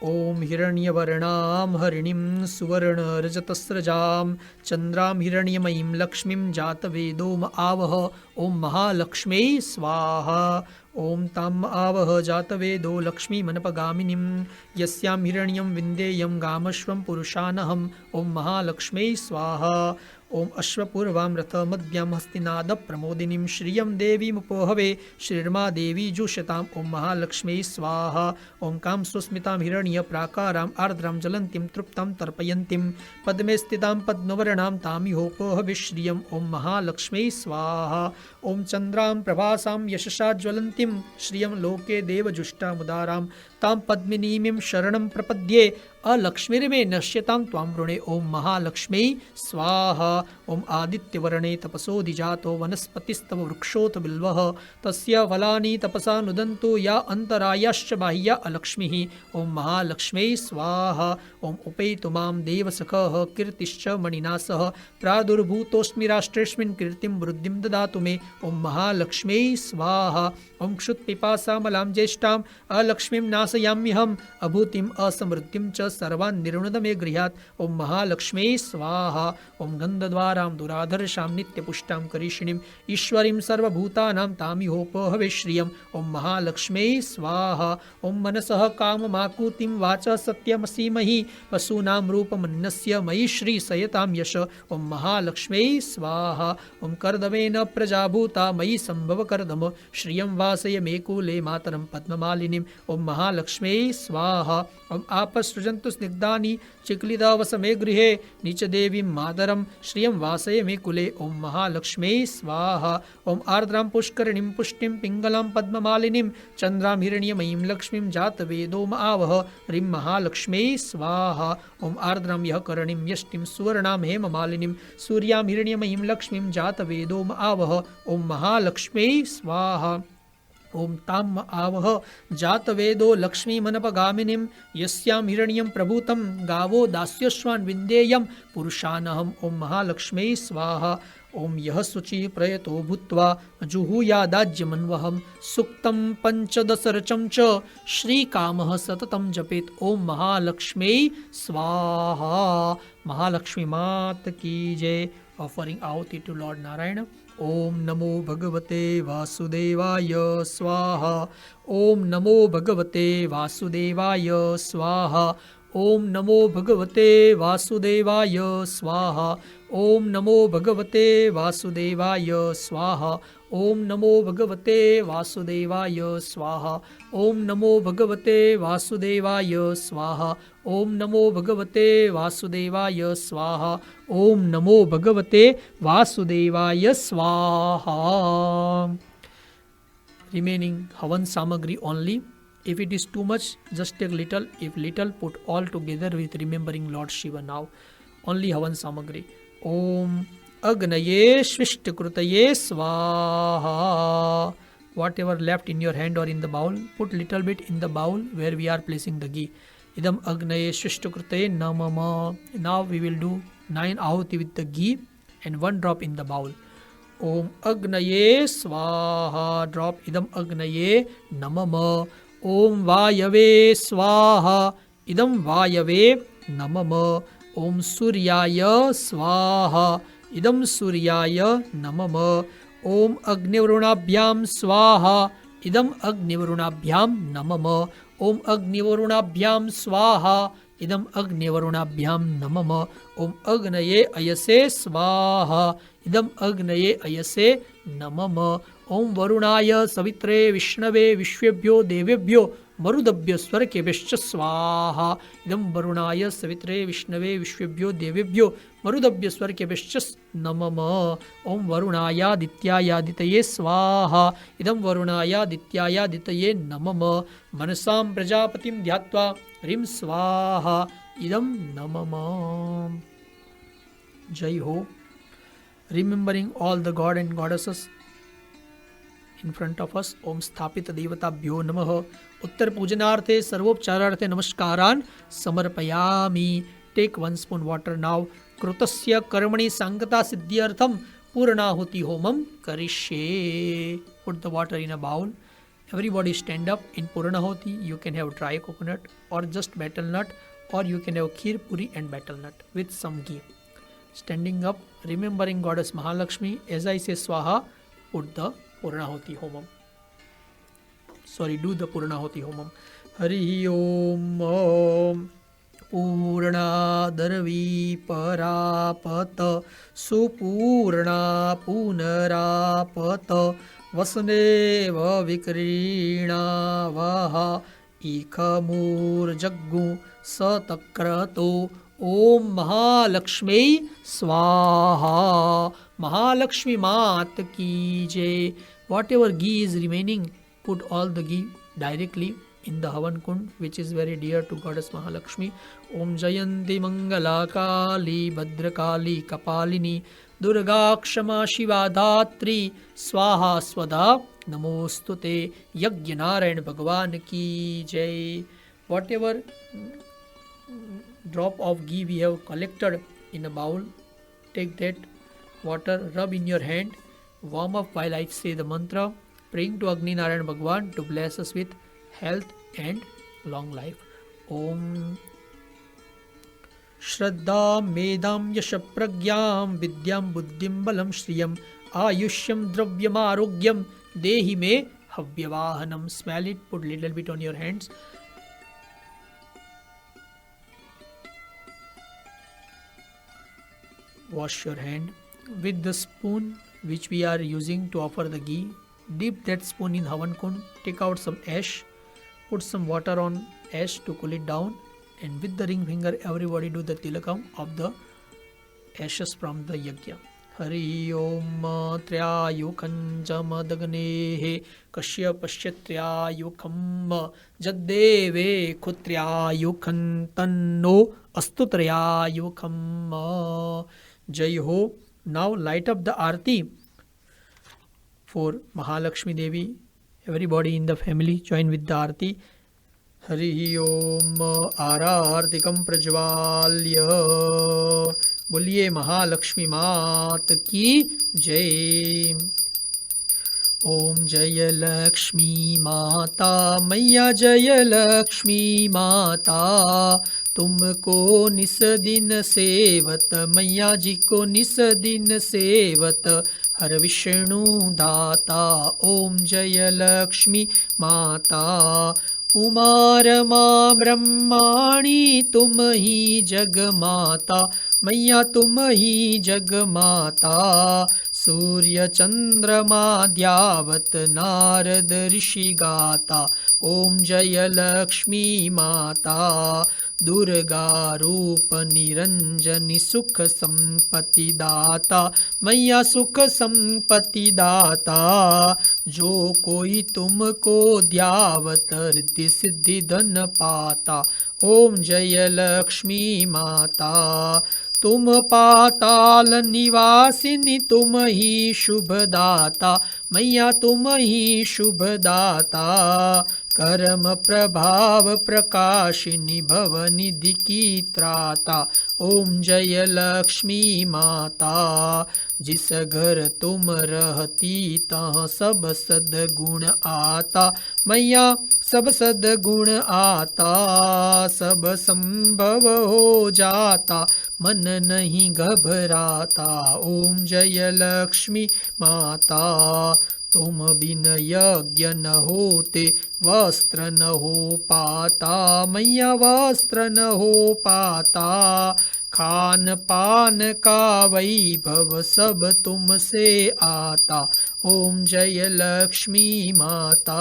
Om Hiranyavarnam Harinim Suvarna Rajatasrajam Chandram Hiranyamayim Lakshmim Jatavedom Avaha. Om Mahalakshmi Swaha. Om Tam Avaha Jatavedo Lakshmi Manapagaminim Yasyam Hiranyam Vindeyam Gamashvam Purushanaham. Om Mahalakshmi Swaha. Om Ashwapurvam Ratha Madhyam Hastinada Pramodinim Shriyam Devi Mupohave Shrirma Devi Jushatam. Om Mahalakshmi Swaha. Om Kam Susmitam Hiranya Prakaram Ardram Jalantim Truptam Tarpayantim Padme Stitam Padmavaranam Tami Hopohave Shriyam. Om Mahalakshmi Swaha. Om Chandram Prabhasam Yashasha Jwalantim Shriyam Loke Deva Jushta Mudaram Tam Padminimim Sharanam Prapadye अलक्ष्मीर्मे नश्यतां त्वां वृणे. ओम महालक्ष्मी स्वाहा. ओम आदित्यवर्णे तपसोऽधिजातो वनस्पतिस्तव वृक्षोऽथ बिल्वः तस्य फलानि तपसा नुदन्तु या अन्तरायाश्च बाह्या अलक्ष्मीः. ओम महालक्ष्मी स्वाहा. ओम उपेतु मां देवसखः कीर्तिश्च मणिना सह प्रादुर्भूतोऽस्मि राष्ट्रेऽस्मिन् कीर्तिं वृद्धिं ददातु मे. ओम महालक्ष्मी स्वाहा. ओम क्षुत्पिपासामलां ज्येष्ठां अलक्ष्मीं नाशयाम्यहम् अभूतिम् असमृद्धिं च सर्वान् निर्णुद मे गृह्यात्. ओम महालक्ष्मी स्वाहा. ओम गन्धद्वारां दुराधर्षां नित्यपुष्टां करीषिणीं ईश्वरीं सर्वभूतानां तामिहोपहवे श्रियम्. ओम महालक्ष्मी स्वाहा. ओम मनसः काममाकुतिं वाचः सत्यमसीमहि पशूनां रूपमन्नस्य मयि श्री सयतां यश. ओम महालक्ष्मी स्वाहा. ओम कर्दमेन प्रजाभूता मयि सम्भव कर्दम श्रियं वासय मे कूले मातरं पद्ममालिनीम्. ओम महालक्ष्मी स्वाहा. ओम आपसृजन्तु स्निग्धानि चिक्लिदावस मे गृहे नीचदेवीं मातरं श्रियं वासय मे कुले. ओम महालक्ष्मी स्वाहा. ओम आर्द्रां पुष्करिणीं पुष्टिं पिङ्गलां पद्ममालिनीं चन्द्रां हिरण्यमयीं लक्ष्मीं जातवेदोम आवह. ह्रीं महालक्ष्मी स्वाहा. ओम आर्द्रां यः करणीं यष्टिं सुवर्णां हेममालिनीं सूर्यां हिरण्यमयीं लक्ष्मीं जातवेदोम आवह. ओम महालक्ष्मी स्वाहा. ओम ताम आवह जातवेदो लक्ष्मी मनपगामिनीं यस्यां हिरण्यं प्रभूतं गावो दास्यश्वान् विन्देयं पुरुषानहम्. ओम महालक्ष्मी स्वाहा. ओम यः शुचि प्रयतो भूत्वा जुहुयादाज्यमन्वहं सुक्तं पंचदशरचं च श्रीकामः सततं जपेत्. ओम महालक्ष्मी स्वाहा. महालक्ष्मी मात की जय. Offering Ahuti to Lord Narayana. Om Namo Bhagavate Vasudevaya Swaha. Om Namo Bhagavate Vasudevaya Swaha. ओम नमो भगवते वासुदेवाय स्वाहा। ओम नमो भगवते वासुदेवाय स्वाहा। ओम नमो भगवते वासुदेवाय स्वाहा। ओम नमो भगवते वासुदेवाय स्वाहा। ओम नमो भगवते वासुदेवाय स्वाहा। ओम नमो भगवते वासुदेवाय स्वाहा. Remaining Havan Samagri only. If it is too much, just take little. If little, put all together with remembering Lord Shiva now. Only Havan Samagri. Om Agnaye Svishtakrutaye Swaha. Whatever left in your hand or in the bowl, put little bit in the bowl where we are placing the ghee. Idam Agnaye Svishtakrutaye Namama. Now we will do 9 ahuti with the ghee and 1 drop in the bowl. ओम अग्नये स्वाहा. Drop इदम अग्नये नमः. ओम वायवे स्वाहा. इदम वायवे नमः. ओम सूर्याय स्वाहा. इदम सूर्याय नमः. ओम अग्निवरुणाभ्यां स्वाहा. इदम अग्निवरुणाभ्यां नमः. ओम अग्निवरुणाभ्यां स्वाहा. इदम अग्निवरुणाभ्यां नमः. ओम अग्नये अयसे स्वाहा. इदम अग्नये अयसे नमः. ओम वरुणाय सवित्रे विष्णवे विश्वेभ्यो देवेभ्यो मरुदभ्य स्वर्गेभ्यश्च स्वाहा. इदम वरुणाय सवित्रे विष्णवे विश्वेभ्यो देवेभ्यो मरुदभ्य स्वर्गेभ्यश्च नमः. ओम वरुणायादित्यायादितये स्वाहा. इदम वरुणायादित्यायादितये नमः. मनसां प्रजापतिं ध्यात्वा ह्रीं स्वाहा. इदम नमः. जय हो. Remembering all the god and goddesses in front of us. Om Sthapita Devatabhyo Namah. Uttar Pujanarthe Sarvopchararthe Namaskaran Samarpayami. Take 1 spoon water now. Krutasya Karmani Sankata Siddhyartham Puranahuti Homam Karishye. Put the water in a bowl. Everybody stand up. In Puranahuti you can have dry coconut or just betel nut, or you can have kheer, puri and betel nut with some ghee. Standing up, remembering Goddess Mahalakshmi. As I say Swaha, put the Puranahuti Homam. Do the Puranahuti Homam. Hari Om Purna Darvi Parapata Supurna Punarapata Vasneva Vikrina Vaha Ikamur Jaggu Satakrato. ओम महालक्ष्मी स्वाहा. Mahalakshmi Mat ki jai. Whatever ghee is remaining, put all the ghee directly in the Havan Kund, which is very dear to Goddess Mahalakshmi. Om Jayanti Mangala Kali Bhadrakali Kapalini Durga Kshama Shiva Dhatri Swaha Swada Namostute. Yajna Narayan Bhagwan ki jai. Whatever drop of ghee we have collected in a bowl, take that water, rub in your hand, warm up while I say the mantra, praying to Agni Narayan Bhagwan to bless us with health and long life. Om Shraddha Medam Yasha Pragyam Vidyam Buddhim Balam Shriyam Ayushyam Dravyam Arogyam Dehi Me Havyavahanam. Smell it, put little bit on your hands. Wash your hand. With the spoon which we are using to offer the ghee, dip that spoon in Havan Kund, take out some ash, put some water on ash to cool it down, and with the ring finger everybody do the tilakam of the ashes from the yajna. Hari Om Triyayukam Jamadagnehe Kashyapasyatriyayukam Jaddeve Khutriyayukam Tanno Astu Triyayukam. Jai Ho. Now light up the Aarti for Mahalakshmi Devi. Everybody in the family join with the Aarti. Hari Om Arartikam Prajvalya. बोलिए महालक्ष्मी मात की जय. ओम जय लक्ष्मी माता मैया जय लक्ष्मी माता, तुमको निस दिन सेवत मैया जी को निस दिन सेवत, हर विष्णु दाता. ओम जय लक्ष्मी माता. उमा रमा ब्रह्माणी तुम ही जग माता, मैया तुम ही जग माता। सूर्य चंद्रमा द्यावत नारद ऋषि गाता, ओम जय लक्ष्मी माता। दुर्गा रूप निरंजनी सुख संपत्ति दाता, मैया सुख संपत्ति दाता। जो कोई तुमको ध्यावत रिद्धि सिद्धि धन पाता, ओम जय लक्ष्मी माता। तुम पाताल निवासिनी तुम ही शुभदाता, मैया तुम ही शुभदाता। कर्म प्रभाव प्रकाशिनी भवनिधि की त्राता, ओम जय लक्ष्मी माता। जिस घर तुम रहती तहाँ सब सद्गुण आता, मैया सब सद्गुण आता। सब संभव हो जाता मन नहीं घबराता, ओम जय लक्ष्मी माता। तुम बिन यज्ञ न होते वस्त्र न हो पाता, मैया वस्त्र न हो पाता। खान पान का वैभव सब तुमसे आता, ओम जय लक्ष्मी माता।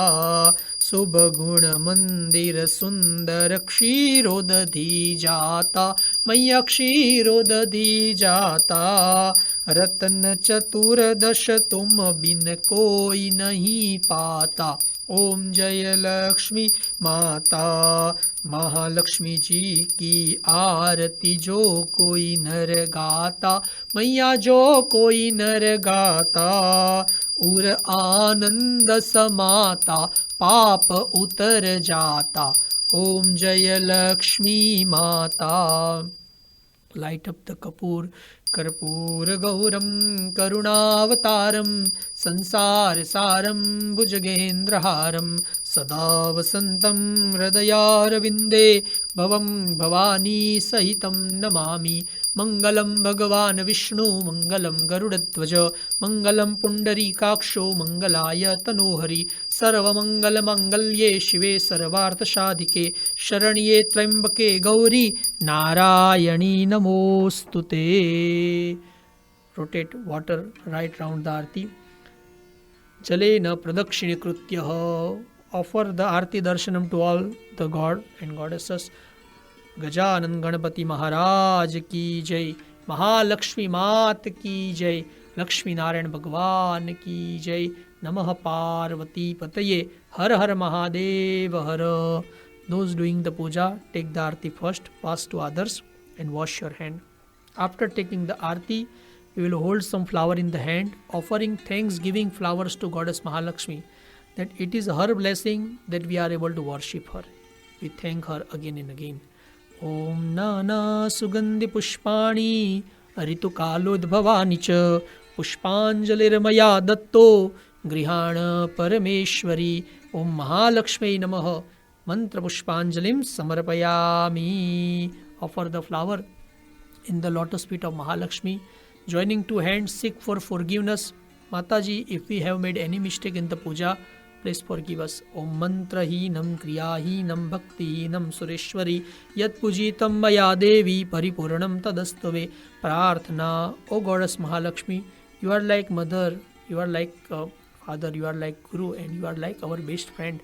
शुभ गुण मंदिर सुंदर क्षीरोदधि जाता, मैया क्षीरोदधि जाता। रत्न चतुर्दश तुम बिन कोई नहीं पाता, ओम जय लक्ष्मी माता। महालक्ष्मी जी की आरती जो कोई नर गाता, मैया जो कोई नर गाता। उर आनंद समाता पाप उतर जाता, ओम जय लक्ष्मी माता। लाइट अप द कपूर कर्पूर गौरम करुणावतारम संसार सारम भुजगेन्द्रहारम सदा वसंतं हृदयारविंदे भवं भवानी सहितं नमामि। मंगलम भगवान विष्णु मंगलम गरुड़ध्वज मंगलम पुंडरीकाक्षो मंगलाय तनोहरि। सर्वमंगल मंगल्ये शिवे सर्वार्थसाधिके शरण्ये त्र्यंबके गौरी नारायणी नमोस्तुते। Rotate water right round the arti. Jalena pradakshinikrutya. Offer the arti darshanam to all the god and goddesses. Gajanan Ganpati महाराज की जय, महालक्ष्मी मात की जय, लक्ष्मी नारायण भगवान की जय। नमः पार्वती पतये, हर हर महादेव हर। Those doing the puja, take the arti first, pass to others and wash your hand. After taking the arti, we will hold some flower in the hand, offering thanksgiving flowers to Goddess Mahalakshmi, that it is her blessing that we are able to worship her. We thank her again and again. Om Nana Sugandhi Pushpani Ritu Kalodbhavani Cha Pushpanjalirmaya Datto Grihana Parameshwari. Om Mahalakshmi Namaha. Mantra Pushpanjalim Samarpayami. Offer the flower in the lotus feet of Mahalakshmi. Joining two hands, seek for forgiveness. Mataji, if we have made any mistake in the puja, please forgive us. Om mantrahinam kriyahinam bhaktihinam sureshwari yat pujitam maya devi paripurnam tadastave. Prarthana, O Goddess Mahalakshmi, you are like mother, you are like father, you are like guru, and you are like our best friend.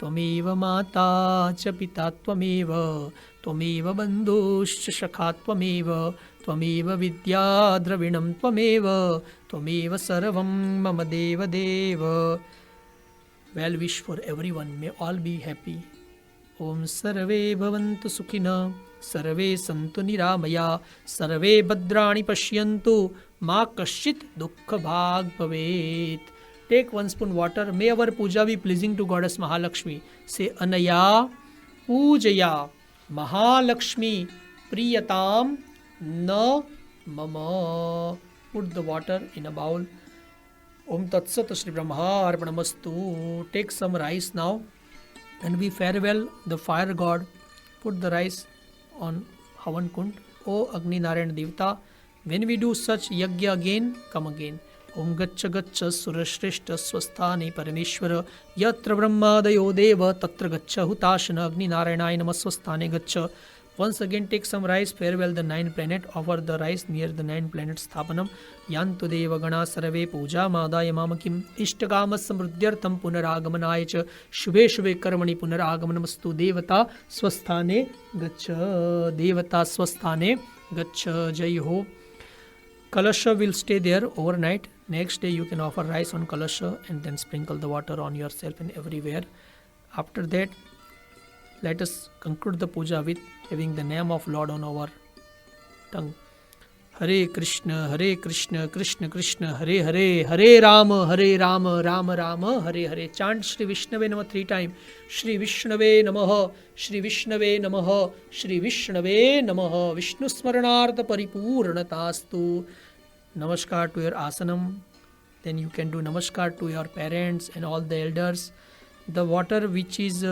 Tvameva mata cha pita tvameva, tvameva bandhuscha shakha tvameva, tvameva vidya dravinam tvameva, tvameva sarvam mama deva deva. Well wish for everyone, may all be happy. Om sarve bhavantu sukhina, sarve santu niramaya, sarve bhadrani pashyantu, ma kashchit dukkha bhag bhavet. Take 1 spoon water. May our puja be pleasing to Goddess Mahalakshmi. Say Anaya Pujaya Mahalakshmi Priyatam Na Mama. Put the water in a bowl. Om Tat Sat Shri Brahma Arpanamastu. Take some rice now and we farewell the fire god. Put the rice on Havan Kund. O Agni Narayan Devta, when we do such yagya again, come again. ओम गच्छ गच्छ सुरश्रेष्ठ स्वस्थाने परमेश्वर यत्र ब्रह्मादयो देव तत्र गच्छ हुताशन अग्नि नारायणाय नमः स्वस्थाने गच्छ. Once again take some rice, farewell the 9 planet, offer the rice near the 9 planet sthapanam. Yantu deva gana sarve puja madaya mamakim ishtakama samruddhyartham punaragamanaya cha shubhe shubhe karmani punaragamanamastu devata swasthane gaccha. Devata swasthane gaccha. Jai ho. Kalasha will stay there overnight. Next day you can offer rice on Kalasha and then sprinkle the water on yourself and everywhere. After that, let us conclude the puja with having the name of Lord on our tongue. Hare Krishna, Krishna Krishna, Hare Hare, Hare Rama, Rama Rama, Hare Hare. Chant Shri Vishnave Namah 3 times. Shri Vishnave Namah, Shri Vishnave Namah, Shri Vishnave Namah. Vishnu Smaranartha Paripurnatastu. Namaskar to your asanam. Then you can do namaskar to your parents and all the elders. The water which is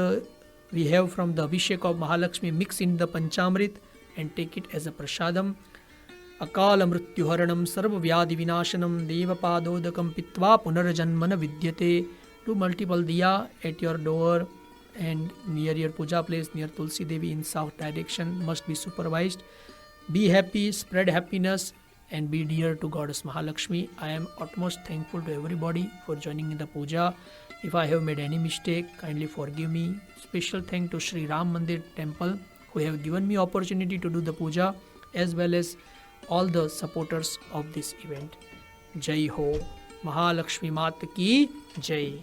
we have from the Abhishek of Mahalakshmi, mix in the Panchamrit and take it as a prasadam. Akala mrityuharanam sarva vyadi vinashanam devapadodakam pitva punarjanmana vidyate. Do multiple diya at your door and near your puja place, near Tulsi Devi in south direction, must be supervised. Be happy, spread happiness and be dear to Goddess Mahalakshmi. I am utmost thankful to everybody for joining in the puja. If I have made any mistake, kindly forgive me. Special thank to Sri Ram Mandir Temple who have given me opportunity to do the puja, as well as all the supporters of this event. Jai Ho. Mahalakshmi Mat Ki Jai.